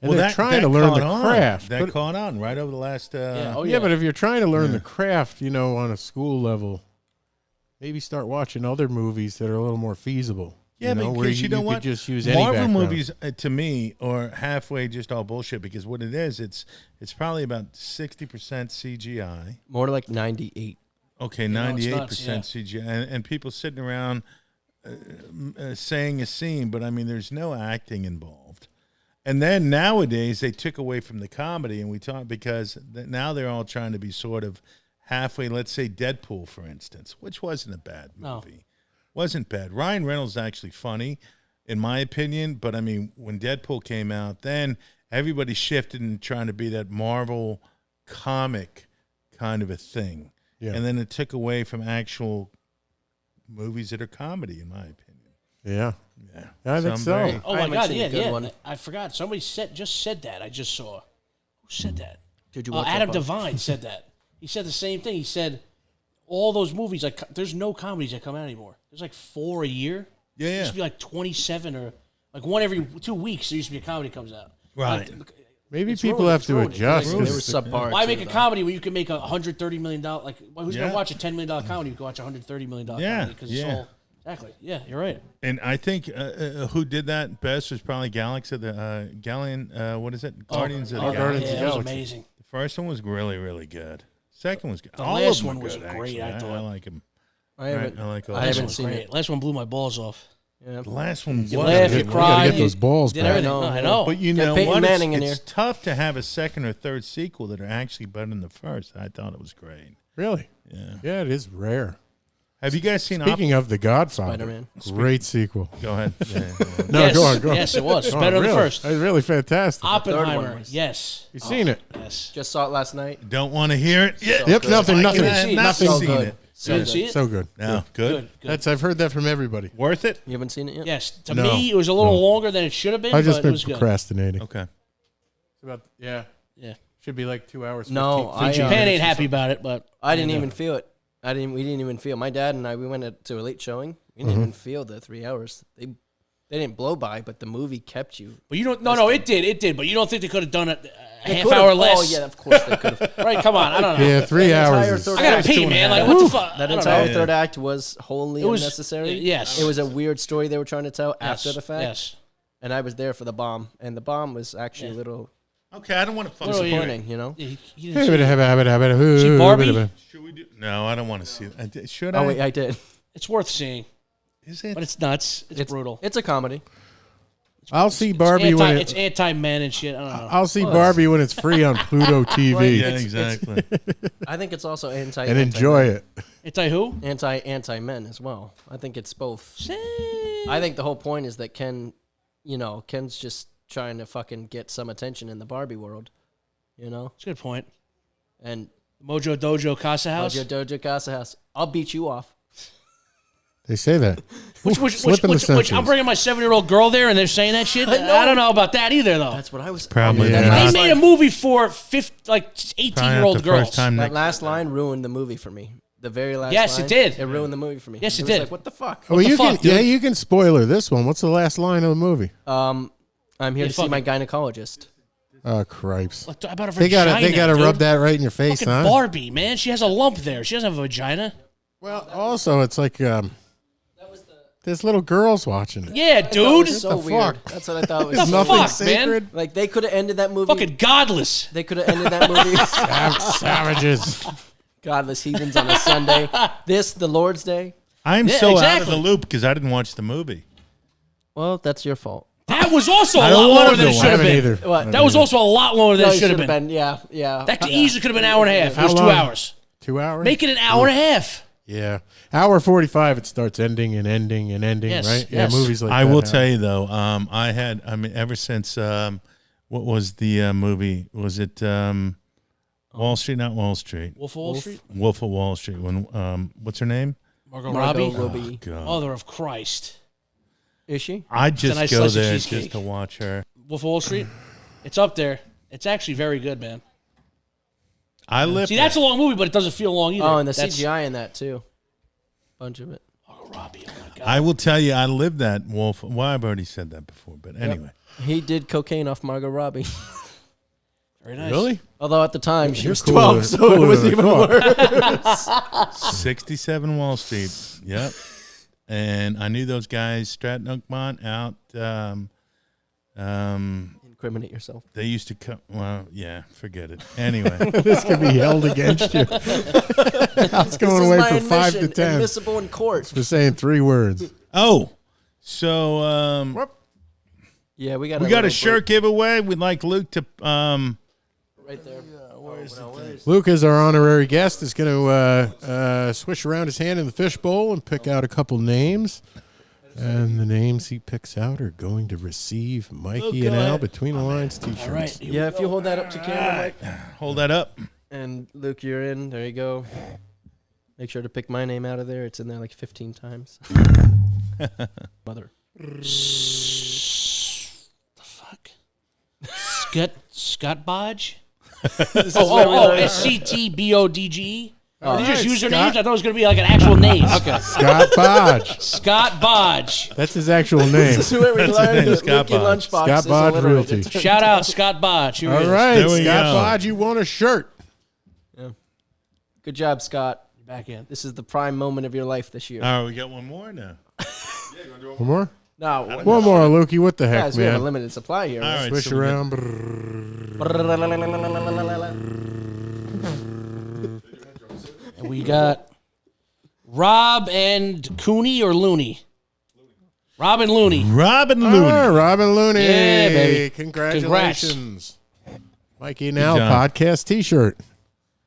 [SPEAKER 1] and they're trying to learn the craft.
[SPEAKER 2] That
[SPEAKER 1] But-
[SPEAKER 2] caught on right over the last.
[SPEAKER 1] yeah, but if you're trying to learn the craft, on a school level, maybe start watching other movies that are a little more feasible.
[SPEAKER 2] Yeah,
[SPEAKER 1] where
[SPEAKER 2] because you know
[SPEAKER 1] could
[SPEAKER 2] what?
[SPEAKER 1] just use any
[SPEAKER 2] Marvel
[SPEAKER 1] background.
[SPEAKER 2] movies to me are halfway just all bullshit because what it is, it's probably about 60% CGI.
[SPEAKER 4] More like 98.
[SPEAKER 2] Okay,
[SPEAKER 3] it's
[SPEAKER 2] 98%
[SPEAKER 3] nuts,
[SPEAKER 2] CGI, and people sitting around saying a scene, but I mean, there's no acting involved. And then nowadays they took away from the comedy, and we talk because now they're all trying to be sort of halfway, let's say Deadpool, for instance, which wasn't a bad
[SPEAKER 3] No.
[SPEAKER 2] movie. Wasn't bad. Ryan Reynolds is actually funny, in my opinion, but I mean, when Deadpool came out, then everybody shifted and trying to be that Marvel comic kind of a thing.
[SPEAKER 1] Yeah.
[SPEAKER 2] And then it took away from actual movies that are comedy, in my opinion.
[SPEAKER 1] Yeah.
[SPEAKER 2] Yeah.
[SPEAKER 1] I think
[SPEAKER 2] I'm
[SPEAKER 1] so.
[SPEAKER 2] very-
[SPEAKER 3] Oh
[SPEAKER 4] I
[SPEAKER 3] my
[SPEAKER 4] haven't
[SPEAKER 3] God!
[SPEAKER 4] seen
[SPEAKER 3] Yeah,
[SPEAKER 4] a good
[SPEAKER 3] yeah.
[SPEAKER 4] one.
[SPEAKER 3] I forgot. Somebody just said that. I just saw. Who said that?
[SPEAKER 4] Did you watch that,
[SPEAKER 3] Adam
[SPEAKER 4] Bob?
[SPEAKER 3] Devine said that. He said the same thing. He said all those movies, like, there's no comedies that come out anymore. There's like 4 a year.
[SPEAKER 2] Yeah,
[SPEAKER 3] It
[SPEAKER 2] yeah.
[SPEAKER 3] used to be like 27 or like one every 2 weeks. There used to be a comedy comes out.
[SPEAKER 2] Right.
[SPEAKER 3] Like,
[SPEAKER 1] Maybe
[SPEAKER 3] It's
[SPEAKER 1] people
[SPEAKER 3] ruined.
[SPEAKER 1] have
[SPEAKER 3] It's
[SPEAKER 1] to
[SPEAKER 3] ruined.
[SPEAKER 1] adjust.
[SPEAKER 4] They were
[SPEAKER 1] 'cause-
[SPEAKER 4] subpar.
[SPEAKER 3] why
[SPEAKER 4] too,
[SPEAKER 3] make a
[SPEAKER 4] though.
[SPEAKER 3] comedy when you can make $130 million? Like, who's
[SPEAKER 2] Yeah.
[SPEAKER 3] gonna watch a $10 million comedy? You can watch a $130 million
[SPEAKER 2] Yeah,
[SPEAKER 3] comedy because
[SPEAKER 2] yeah.
[SPEAKER 3] it's all exactly. Yeah, you're right.
[SPEAKER 2] And I think who did that best was probably Galaxy, what is it? Guardians of the
[SPEAKER 1] Guardians
[SPEAKER 2] Galaxy.
[SPEAKER 1] of
[SPEAKER 3] Yeah, it was
[SPEAKER 1] Galaxy.
[SPEAKER 3] amazing.
[SPEAKER 2] The first one was really, really good. Second was good.
[SPEAKER 3] The
[SPEAKER 2] All
[SPEAKER 3] last
[SPEAKER 2] of them
[SPEAKER 3] one
[SPEAKER 2] were
[SPEAKER 3] was
[SPEAKER 2] good,
[SPEAKER 3] great,
[SPEAKER 2] actually.
[SPEAKER 3] I thought.
[SPEAKER 2] I like him.
[SPEAKER 4] I haven't.
[SPEAKER 2] I like all
[SPEAKER 4] I
[SPEAKER 2] of
[SPEAKER 3] Last
[SPEAKER 4] haven't
[SPEAKER 3] one's
[SPEAKER 4] seen
[SPEAKER 3] great.
[SPEAKER 4] it.
[SPEAKER 3] Last one blew my balls off.
[SPEAKER 4] Yeah.
[SPEAKER 2] The last one was
[SPEAKER 3] You laugh, you
[SPEAKER 1] We
[SPEAKER 3] cry.
[SPEAKER 1] gotta get
[SPEAKER 3] you
[SPEAKER 1] those balls
[SPEAKER 3] did
[SPEAKER 1] back.
[SPEAKER 3] everything.
[SPEAKER 4] I know.
[SPEAKER 3] No, I know.
[SPEAKER 2] But you
[SPEAKER 4] Get
[SPEAKER 2] know
[SPEAKER 4] Peyton
[SPEAKER 2] what?
[SPEAKER 4] Manning in
[SPEAKER 2] It's
[SPEAKER 4] here.
[SPEAKER 2] tough to have a second or third sequel that are actually better than the first. I thought it was great.
[SPEAKER 1] Really?
[SPEAKER 2] Yeah.
[SPEAKER 1] Yeah, it is rare.
[SPEAKER 2] Have you guys seen
[SPEAKER 1] Speaking of The Godfather,
[SPEAKER 4] Spider-Man.
[SPEAKER 1] great sequel.
[SPEAKER 2] Go ahead. Yeah, yeah.
[SPEAKER 1] No,
[SPEAKER 3] yes,
[SPEAKER 1] go on, go on.
[SPEAKER 3] Yes, it was. It's
[SPEAKER 1] Go on,
[SPEAKER 3] better than the
[SPEAKER 1] really.
[SPEAKER 3] first.
[SPEAKER 1] It's really fantastic.
[SPEAKER 4] third
[SPEAKER 3] Oppenheimer.
[SPEAKER 4] one was-
[SPEAKER 3] Yes.
[SPEAKER 1] You seen it?
[SPEAKER 3] Yes.
[SPEAKER 4] Just saw it last night.
[SPEAKER 2] Don't want to hear it? Yeah.
[SPEAKER 1] Yep,
[SPEAKER 4] good.
[SPEAKER 1] nothing,
[SPEAKER 2] I
[SPEAKER 1] nothing,
[SPEAKER 2] have not
[SPEAKER 1] nothing.
[SPEAKER 4] So
[SPEAKER 2] seen
[SPEAKER 4] good.
[SPEAKER 2] it.
[SPEAKER 4] So
[SPEAKER 3] You
[SPEAKER 4] good.
[SPEAKER 3] didn't see it?
[SPEAKER 1] So good.
[SPEAKER 2] No, good.
[SPEAKER 3] Good.
[SPEAKER 1] I've heard that from everybody.
[SPEAKER 2] Worth it?
[SPEAKER 4] You haven't seen it yet?
[SPEAKER 3] Yes. To
[SPEAKER 1] No.
[SPEAKER 3] me, it was a little
[SPEAKER 1] No.
[SPEAKER 3] longer than it should have been,
[SPEAKER 1] I've just
[SPEAKER 3] but it
[SPEAKER 1] been
[SPEAKER 3] was good.
[SPEAKER 1] procrastinating.
[SPEAKER 2] Okay.
[SPEAKER 1] It's about yeah.
[SPEAKER 3] Yeah.
[SPEAKER 1] Should be like 2 hours.
[SPEAKER 4] No,
[SPEAKER 1] 15
[SPEAKER 4] I,
[SPEAKER 3] Japan ain't happy about it, but
[SPEAKER 4] I didn't even feel it. We didn't even feel. My dad and I, we went to a late showing. We didn't even feel the 3 hours. They didn't blow by, but the movie kept you.
[SPEAKER 3] But you don't. No, it did. But you don't think they could have done it a
[SPEAKER 4] They
[SPEAKER 3] half
[SPEAKER 4] could've-
[SPEAKER 3] hour less?
[SPEAKER 4] Oh yeah, of course they could have.
[SPEAKER 3] Right? Come on. I don't know.
[SPEAKER 1] Yeah, 3
[SPEAKER 4] entire
[SPEAKER 1] hours.
[SPEAKER 4] third
[SPEAKER 3] I gotta
[SPEAKER 4] act,
[SPEAKER 3] pee, man. Like what the fuck? I
[SPEAKER 4] That
[SPEAKER 3] don't
[SPEAKER 4] entire
[SPEAKER 3] know.
[SPEAKER 4] third act was wholly
[SPEAKER 3] It was-
[SPEAKER 4] unnecessary.
[SPEAKER 3] yes.
[SPEAKER 4] It was a weird story they were trying to tell
[SPEAKER 3] Yes,
[SPEAKER 4] after the fact.
[SPEAKER 3] Yes.
[SPEAKER 4] And I was there for the bomb, and the bomb was actually a little
[SPEAKER 2] Okay, I don't want to fuck
[SPEAKER 3] Well,
[SPEAKER 2] with
[SPEAKER 3] yeah.
[SPEAKER 4] disappointing. You know.
[SPEAKER 3] Yeah, he didn't see it.
[SPEAKER 1] See
[SPEAKER 3] Barbie?
[SPEAKER 2] Should we do? No, I don't want to see it. Should I?
[SPEAKER 4] Oh wait, I did.
[SPEAKER 3] It's worth seeing,
[SPEAKER 2] Is it?
[SPEAKER 3] but it's nuts. It's brutal.
[SPEAKER 4] It's a comedy.
[SPEAKER 1] I'll see Barbie when
[SPEAKER 3] It's anti-men and shit. I don't know.
[SPEAKER 1] I'll see Barbie when it's free on Pluto TV
[SPEAKER 2] yeah,
[SPEAKER 4] It's-
[SPEAKER 2] exactly.
[SPEAKER 4] I think it's also anti
[SPEAKER 1] and enjoy it.
[SPEAKER 3] Anti who?
[SPEAKER 4] anti men as well. I think it's both. I think the whole point is that Ken's just trying to fucking get some attention in the Barbie world, you know.
[SPEAKER 3] That's a good point.
[SPEAKER 4] And
[SPEAKER 3] Mojo Dojo Casa House.
[SPEAKER 4] Mojo Dojo Casa House, I'll beat you off.
[SPEAKER 1] They say that.
[SPEAKER 3] Which
[SPEAKER 1] Slipping the
[SPEAKER 3] I'm
[SPEAKER 1] sentence.
[SPEAKER 3] bringing my 7-year-old girl there, and they're saying that shit. I don't know about that either, though.
[SPEAKER 4] That's what I was.
[SPEAKER 2] Probably
[SPEAKER 1] Yeah.
[SPEAKER 2] not.
[SPEAKER 3] They made a movie for 18-year-old
[SPEAKER 2] Probably not the
[SPEAKER 3] girls.
[SPEAKER 2] first time
[SPEAKER 4] That
[SPEAKER 2] next-
[SPEAKER 4] last line ruined the movie for me. The very last.
[SPEAKER 3] Yes,
[SPEAKER 4] line,
[SPEAKER 3] it did.
[SPEAKER 4] It ruined the movie for me.
[SPEAKER 3] Yes, it
[SPEAKER 4] was
[SPEAKER 3] did.
[SPEAKER 4] Like, what the fuck?
[SPEAKER 1] Oh,
[SPEAKER 3] the
[SPEAKER 1] you
[SPEAKER 3] fuck,
[SPEAKER 1] can, yeah,
[SPEAKER 3] dude?
[SPEAKER 1] you can spoiler this one. What's the last line of the movie?
[SPEAKER 4] I'm here to see
[SPEAKER 3] fuck
[SPEAKER 4] my
[SPEAKER 3] it.
[SPEAKER 4] gynecologist.
[SPEAKER 1] Oh, cripes.
[SPEAKER 3] Like, about a
[SPEAKER 1] They
[SPEAKER 3] vagina,
[SPEAKER 1] gotta
[SPEAKER 3] dude.
[SPEAKER 1] rub that right in your face,
[SPEAKER 3] Fucking
[SPEAKER 1] huh?
[SPEAKER 3] Barbie, man. She has a lump there. She doesn't have a vagina.
[SPEAKER 1] Well, also it's like there's little girls watching it.
[SPEAKER 3] Yeah, dude.
[SPEAKER 4] So
[SPEAKER 1] the
[SPEAKER 4] weird.
[SPEAKER 1] fuck?
[SPEAKER 4] That's what I thought was.
[SPEAKER 3] The
[SPEAKER 4] so
[SPEAKER 3] fuck,
[SPEAKER 4] weird.
[SPEAKER 1] Nothing sacred.
[SPEAKER 4] Like they could have ended that movie.
[SPEAKER 3] Fucking godless.
[SPEAKER 4] They could have ended that movie.
[SPEAKER 1] Savages.
[SPEAKER 4] Godless heathens on a Sunday. The Lord's Day.
[SPEAKER 2] I'm
[SPEAKER 3] Yeah,
[SPEAKER 2] so out of
[SPEAKER 3] exactly.
[SPEAKER 2] the loop because I didn't watch the movie.
[SPEAKER 4] Well, that's your fault.
[SPEAKER 3] That was also a
[SPEAKER 1] I
[SPEAKER 3] lot
[SPEAKER 1] don't
[SPEAKER 3] longer
[SPEAKER 1] want to
[SPEAKER 3] than it
[SPEAKER 1] do
[SPEAKER 3] should
[SPEAKER 1] I
[SPEAKER 3] have
[SPEAKER 1] haven't
[SPEAKER 3] been.
[SPEAKER 1] either.
[SPEAKER 4] What?
[SPEAKER 3] That was also a lot longer than
[SPEAKER 4] No,
[SPEAKER 3] it should have been.
[SPEAKER 4] Yeah, yeah.
[SPEAKER 3] That easily could have been an hour and a half. It
[SPEAKER 1] How
[SPEAKER 3] was 2
[SPEAKER 1] long?
[SPEAKER 3] hours.
[SPEAKER 1] 2 hours?
[SPEAKER 3] Make it an hour and a half.
[SPEAKER 1] Yeah. Hour 45, it starts ending and ending and ending,
[SPEAKER 3] Yes,
[SPEAKER 1] right?
[SPEAKER 3] yes.
[SPEAKER 1] Yeah, movies like
[SPEAKER 2] I
[SPEAKER 1] that.
[SPEAKER 2] will
[SPEAKER 1] have-
[SPEAKER 2] tell you though, ever since what was the movie? Was it Wall Street? Not Wall Street.
[SPEAKER 3] Wolf of Wall Street.
[SPEAKER 2] Wolf of Wall Street. When what's her name?
[SPEAKER 3] Margot
[SPEAKER 4] Margot
[SPEAKER 3] Robbie.
[SPEAKER 4] Robbie.
[SPEAKER 2] God.
[SPEAKER 3] Mother of Christ.
[SPEAKER 4] Is she?
[SPEAKER 2] I'd just
[SPEAKER 3] nice
[SPEAKER 2] go
[SPEAKER 3] slice of
[SPEAKER 2] there
[SPEAKER 3] cheesecake.
[SPEAKER 2] just to watch her.
[SPEAKER 3] Wolf of Wall Street. It's up there. It's actually very good, man.
[SPEAKER 2] I live.
[SPEAKER 3] See, that's a long movie, but it doesn't feel long either.
[SPEAKER 4] Oh, and the
[SPEAKER 3] That's
[SPEAKER 4] CGI in that too. Bunch of it.
[SPEAKER 3] Margot Robbie. Oh my god.
[SPEAKER 2] I will tell you, I lived that Wolf. Well, I've already said that before, but anyway.
[SPEAKER 4] He did cocaine off Margot Robbie.
[SPEAKER 3] Very nice.
[SPEAKER 1] Really?
[SPEAKER 4] Although at the time she
[SPEAKER 1] You're
[SPEAKER 4] was
[SPEAKER 1] cooler
[SPEAKER 4] 12,
[SPEAKER 1] than-
[SPEAKER 4] so it
[SPEAKER 1] cooler
[SPEAKER 4] was
[SPEAKER 1] than I
[SPEAKER 4] even
[SPEAKER 1] thought.
[SPEAKER 4] worse.
[SPEAKER 2] 67 Wall Street. Yep. And I knew those guys, Stratton Oakmont, out.
[SPEAKER 4] Incriminate yourself.
[SPEAKER 2] They used to come. Well, yeah, forget it. Anyway,
[SPEAKER 1] This could be held against you. It's going away from 5 to 10
[SPEAKER 4] Admissible in court.
[SPEAKER 1] for saying 3 words.
[SPEAKER 2] oh, so
[SPEAKER 4] Yeah, we got.
[SPEAKER 2] we got a shirt giveaway. We'd like Luke to
[SPEAKER 4] Right there.
[SPEAKER 1] Luke, as our honorary guest, is going to swish around his hand in the fishbowl and pick out a couple names. And the names he picks out are going to receive Mikey and Al Between the Lines t-shirts.
[SPEAKER 3] All right.
[SPEAKER 4] Yeah, if you hold that up to camera, Mike.
[SPEAKER 2] Hold that up.
[SPEAKER 4] And Luke, you're in. There you go. Make sure to pick my name out of there. It's in there like 15 times. Mother.
[SPEAKER 3] The fuck? Scott Bodge? SCTBODGE? These are just usernames? I thought it was going to be like an actual name. Okay.
[SPEAKER 1] Scott Bodge.
[SPEAKER 3] Scott Bodge.
[SPEAKER 1] That's his actual name.
[SPEAKER 4] This is where we learned that
[SPEAKER 2] Scott
[SPEAKER 4] Lukey Lunchbox
[SPEAKER 1] Scott
[SPEAKER 4] is
[SPEAKER 1] Bodge
[SPEAKER 4] alliterated.
[SPEAKER 1] Realty.
[SPEAKER 3] Shout out Scott Bodge. Here he
[SPEAKER 1] All
[SPEAKER 3] is.
[SPEAKER 1] right,
[SPEAKER 2] There we
[SPEAKER 1] Scott
[SPEAKER 2] go.
[SPEAKER 1] Bodge, you won a shirt.
[SPEAKER 4] Yeah. Good job, Scott.
[SPEAKER 3] Back in.
[SPEAKER 4] This is the prime moment of your life this year.
[SPEAKER 2] All right, we got one more now.
[SPEAKER 1] One more?
[SPEAKER 4] No,
[SPEAKER 1] One more, Lukey. What the heck,
[SPEAKER 4] guys, we have a
[SPEAKER 1] man?
[SPEAKER 4] limited supply here.
[SPEAKER 2] All right,
[SPEAKER 1] Swish
[SPEAKER 2] so we got-
[SPEAKER 1] around.
[SPEAKER 3] And we got Rob and Cooney or Looney? Robin Looney.
[SPEAKER 2] Robin Looney.
[SPEAKER 1] Robin Looney.
[SPEAKER 3] Yeah, baby.
[SPEAKER 1] Congratulations. Mikey and Al
[SPEAKER 2] job.
[SPEAKER 1] podcast t-shirt.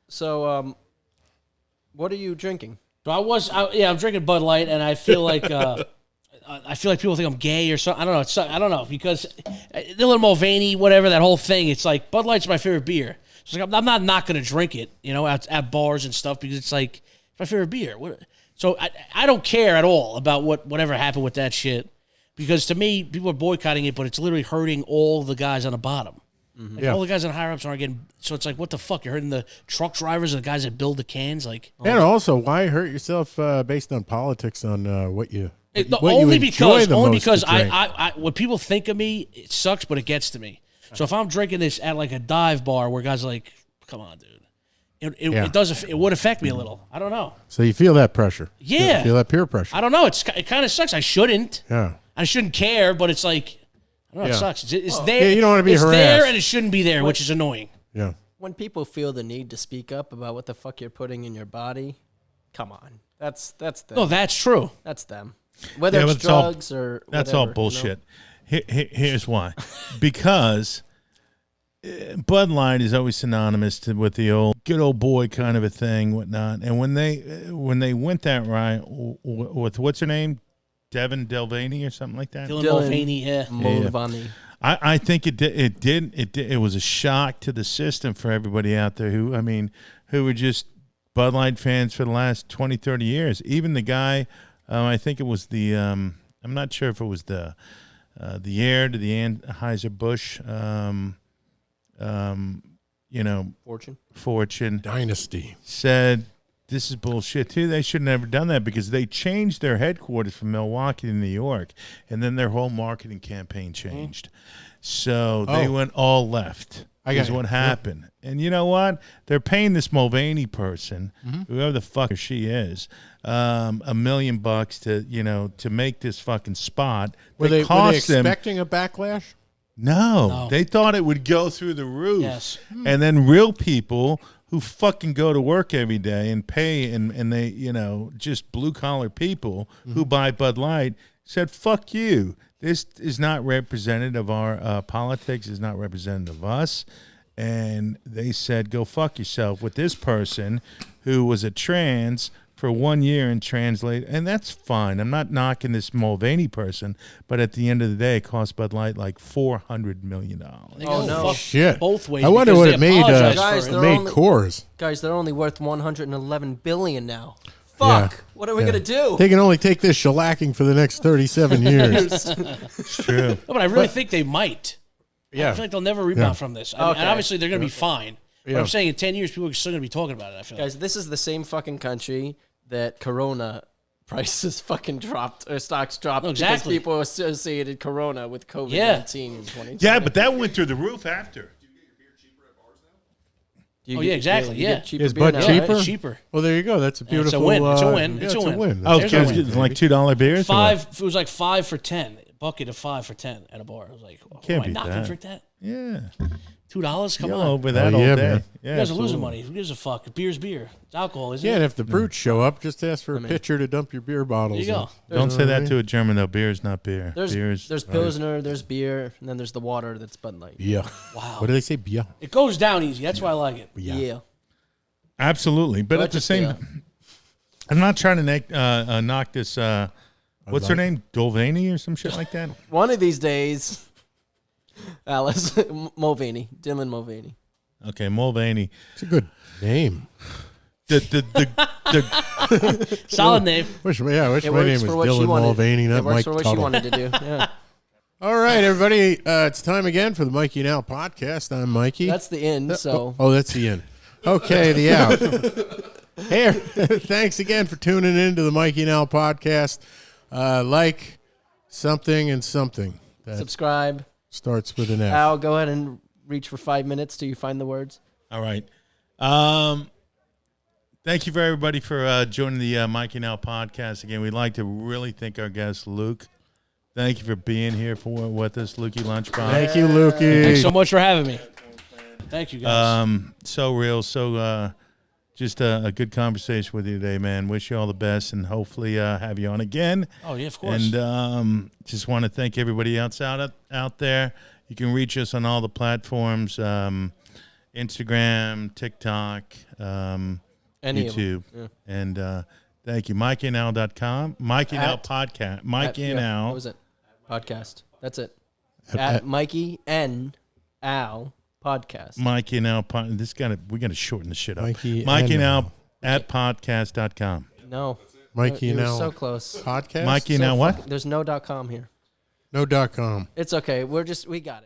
[SPEAKER 4] So, what are you drinking?
[SPEAKER 3] So I'm drinking Bud Light, and I feel like people think I'm gay or something. I don't know. I don't know because a little Mulvaney, whatever that whole thing. It's like Bud Light's my favorite beer. So it's like I'm not going to drink it, at bars and stuff because it's like it's my favorite beer. So I don't care at all about whatever happened with that shit because to me people are boycotting it, but it's literally hurting all the guys on the bottom. Like all the guys on higher ups aren't getting. So it's like, what the fuck? You're hurting the truck drivers and the guys that build the cans. Like,
[SPEAKER 1] And also, why hurt yourself based on politics on what you
[SPEAKER 3] only
[SPEAKER 1] enjoy
[SPEAKER 3] because
[SPEAKER 1] the most to drink?
[SPEAKER 3] I when people think of me, it sucks, but it gets to me. So if I'm drinking this at like a dive bar where guys are like, come on, dude, it would affect me a little. I don't know.
[SPEAKER 1] So you feel that pressure?
[SPEAKER 3] Yeah.
[SPEAKER 1] You feel that peer pressure?
[SPEAKER 3] I don't know. It kind of sucks. I shouldn't.
[SPEAKER 1] Yeah.
[SPEAKER 3] I shouldn't care, but it's like, I don't know.
[SPEAKER 1] Yeah.
[SPEAKER 3] It sucks. It's there.
[SPEAKER 1] Yeah, you don't wanna be
[SPEAKER 3] it's
[SPEAKER 1] harassed.
[SPEAKER 3] there, and it shouldn't be there, which is annoying.
[SPEAKER 1] Yeah.
[SPEAKER 4] When people feel the need to speak up about what the fuck you're putting in your body, come on. That's them.
[SPEAKER 3] No, that's true.
[SPEAKER 4] That's them. Whether
[SPEAKER 2] but
[SPEAKER 4] it's drugs or
[SPEAKER 2] That's
[SPEAKER 4] whatever,
[SPEAKER 2] all bullshit. Here's why. Because Bud Light is always synonymous with the old good old boy kind of a thing, whatnot. And when they went that right with what's her name, Devin Delvaney or something like that.
[SPEAKER 3] Dylan Mulvaney, yeah.
[SPEAKER 4] Mulvaney.
[SPEAKER 2] I think it was a shock to the system for everybody out there who were just Bud Light fans for the last 20, 30 years. Even the guy, I think it was the I'm not sure if it was the heir to the Anheuser-Busch Fortune
[SPEAKER 1] Dynasty
[SPEAKER 2] said this is bullshit too. They should have never done that because they changed their headquarters from Milwaukee to New York, and then their whole marketing campaign changed. So they went all left. Is what happened. And you know what? They're paying this Mulvaney person, whoever the fuck she is, $1 million to make this fucking spot.
[SPEAKER 1] Were they
[SPEAKER 2] cost them.
[SPEAKER 1] expecting a backlash?
[SPEAKER 2] No, they thought it would go through the roof.
[SPEAKER 3] Yes.
[SPEAKER 2] And then real people who fucking go to work every day and pay and they, just blue collar people who buy Bud Light said, fuck you. This is not representative of our politics, is not representative of us. And they said, go fuck yourself with this person who was a trans for 1 year and translate. And that's fine. I'm not knocking this Mulvaney person, but at the end of the day, it cost Bud Light like $400 million.
[SPEAKER 3] They go
[SPEAKER 4] no.
[SPEAKER 3] fuck
[SPEAKER 1] Shit.
[SPEAKER 3] both ways.
[SPEAKER 1] I wonder
[SPEAKER 3] because
[SPEAKER 1] what
[SPEAKER 3] they
[SPEAKER 1] it made.
[SPEAKER 3] apologize
[SPEAKER 4] Guys,
[SPEAKER 3] for
[SPEAKER 4] they're
[SPEAKER 3] it.
[SPEAKER 1] Made
[SPEAKER 4] only-
[SPEAKER 1] Coors.
[SPEAKER 4] Guys, they're only worth $111 billion now. Fuck.
[SPEAKER 1] Yeah.
[SPEAKER 4] What are we going to do?
[SPEAKER 1] They can only take this shellacking for the next 37 years.
[SPEAKER 2] It's true.
[SPEAKER 3] No, but I really think they might.
[SPEAKER 1] Yeah.
[SPEAKER 3] I feel like they'll never rebound from this. I mean,
[SPEAKER 4] Okay.
[SPEAKER 3] and obviously, they're going to be fine. But
[SPEAKER 1] Yeah.
[SPEAKER 3] I'm saying in 10 years, people are still going to be talking about it, I feel like.
[SPEAKER 4] Guys, this is the same fucking country that Corona prices fucking dropped, or stocks dropped
[SPEAKER 3] exactly.
[SPEAKER 4] because people associated Corona with COVID-19 in 2020.
[SPEAKER 2] Yeah, but that went through the roof after.
[SPEAKER 4] You
[SPEAKER 3] Oh,
[SPEAKER 4] get-
[SPEAKER 3] yeah, exactly,
[SPEAKER 4] you
[SPEAKER 3] yeah.
[SPEAKER 4] get cheaper
[SPEAKER 1] Is
[SPEAKER 4] beer
[SPEAKER 1] Bud
[SPEAKER 4] now,
[SPEAKER 1] cheaper?
[SPEAKER 4] right?
[SPEAKER 3] It's cheaper.
[SPEAKER 1] Well, there you go. That's a
[SPEAKER 3] Yeah, it's a
[SPEAKER 1] beautiful.
[SPEAKER 3] win. It's a win.
[SPEAKER 1] Yeah,
[SPEAKER 3] It's a win.
[SPEAKER 1] win.
[SPEAKER 2] Oh,
[SPEAKER 1] There's
[SPEAKER 2] because
[SPEAKER 1] a win,
[SPEAKER 2] it's like
[SPEAKER 1] baby.
[SPEAKER 2] $2 beers? or what?
[SPEAKER 3] It was like 5 for $10. bucket of 5 for $10 at a bar. I was like,
[SPEAKER 2] Can't
[SPEAKER 3] am I
[SPEAKER 2] beat
[SPEAKER 3] not gonna
[SPEAKER 2] that.
[SPEAKER 3] drink that?
[SPEAKER 2] Yeah.
[SPEAKER 3] $2? Come
[SPEAKER 2] You'll
[SPEAKER 3] on.
[SPEAKER 2] over that
[SPEAKER 1] Oh,
[SPEAKER 2] all
[SPEAKER 1] yeah,
[SPEAKER 2] day.
[SPEAKER 1] man.
[SPEAKER 2] Yeah,
[SPEAKER 3] You guys are losing
[SPEAKER 2] absolutely.
[SPEAKER 3] money. Who gives a fuck? Beer's beer. It's alcohol, isn't
[SPEAKER 1] Yeah, and
[SPEAKER 3] it?
[SPEAKER 1] if the brutes show up, just ask for a pitcher to dump your beer bottles.
[SPEAKER 3] There you go.
[SPEAKER 1] in.
[SPEAKER 2] Don't say that
[SPEAKER 1] I
[SPEAKER 2] to a German, though. Beer is not beer.
[SPEAKER 4] There's Pilsner, there's beer, and then there's the water that's Bud Light.
[SPEAKER 1] Yeah.
[SPEAKER 3] Wow.
[SPEAKER 1] What do they say? Beer.
[SPEAKER 3] It goes down easy. That's why I like it.
[SPEAKER 4] Yeah.
[SPEAKER 2] Absolutely. But
[SPEAKER 4] Well,
[SPEAKER 2] at the
[SPEAKER 4] just,
[SPEAKER 2] same
[SPEAKER 4] yeah.
[SPEAKER 2] I'm not trying to knock this. What's her name? Dolvany or some shit like that?
[SPEAKER 4] One of these days, Alice Mulvaney, Dylan Mulvaney.
[SPEAKER 2] Okay, Mulvaney.
[SPEAKER 1] It's a good name.
[SPEAKER 2] The
[SPEAKER 3] Solid name.
[SPEAKER 1] I wish my name was
[SPEAKER 4] for what she
[SPEAKER 1] Dylan
[SPEAKER 4] wanted.
[SPEAKER 1] Mulvaney,
[SPEAKER 4] It
[SPEAKER 1] not
[SPEAKER 4] works
[SPEAKER 1] Mike
[SPEAKER 4] for what
[SPEAKER 1] Tuttle.
[SPEAKER 4] she wanted to do. Yeah.
[SPEAKER 1] All right, everybody. It's time again for the Mikey and Al podcast. I'm Mikey.
[SPEAKER 4] That's the end. So
[SPEAKER 1] Oh, that's the end. Okay, the out. Hey, thanks again for tuning in to the Mikey and Al podcast. Like something and something that
[SPEAKER 4] subscribe.
[SPEAKER 1] starts with an F.
[SPEAKER 4] Al, go ahead and reach for 5 minutes till you find the words.
[SPEAKER 2] All right. Thank you for everybody for joining the Mikey and Al podcast again. We'd like to really thank our guest Luke. Thank you for being here with us, Lukey Lunchbox.
[SPEAKER 1] Thank you, Lukey.
[SPEAKER 3] Thanks so much for having me. Thank you, guys.
[SPEAKER 2] So real, so just a good conversation with you today, man. Wish you all the best, and hopefully have you on again.
[SPEAKER 3] Oh, yeah, of course.
[SPEAKER 2] And just want to thank everybody else out there. You can reach us on all the platforms, Instagram, TikTok,
[SPEAKER 4] Any of them.
[SPEAKER 2] YouTube.
[SPEAKER 4] Yeah.
[SPEAKER 2] And thank you. MikeyNAl.com. MikeyNAlPodcast. Mikey and
[SPEAKER 4] yeah,
[SPEAKER 2] Al.
[SPEAKER 4] What was it? Podcast. That's it. At Mikey N Al Podcast.
[SPEAKER 2] Mikey and Al. We got to shorten the shit up.
[SPEAKER 1] Mikey
[SPEAKER 2] Mikey and
[SPEAKER 1] and
[SPEAKER 2] Al at podcast.com.
[SPEAKER 4] No.
[SPEAKER 1] Mikey
[SPEAKER 4] you
[SPEAKER 1] and
[SPEAKER 4] were
[SPEAKER 1] Al
[SPEAKER 4] so close.
[SPEAKER 1] podcast.
[SPEAKER 2] Mikey and Al what?
[SPEAKER 4] There's no .com here.
[SPEAKER 1] No .com.
[SPEAKER 4] It's okay. We got it.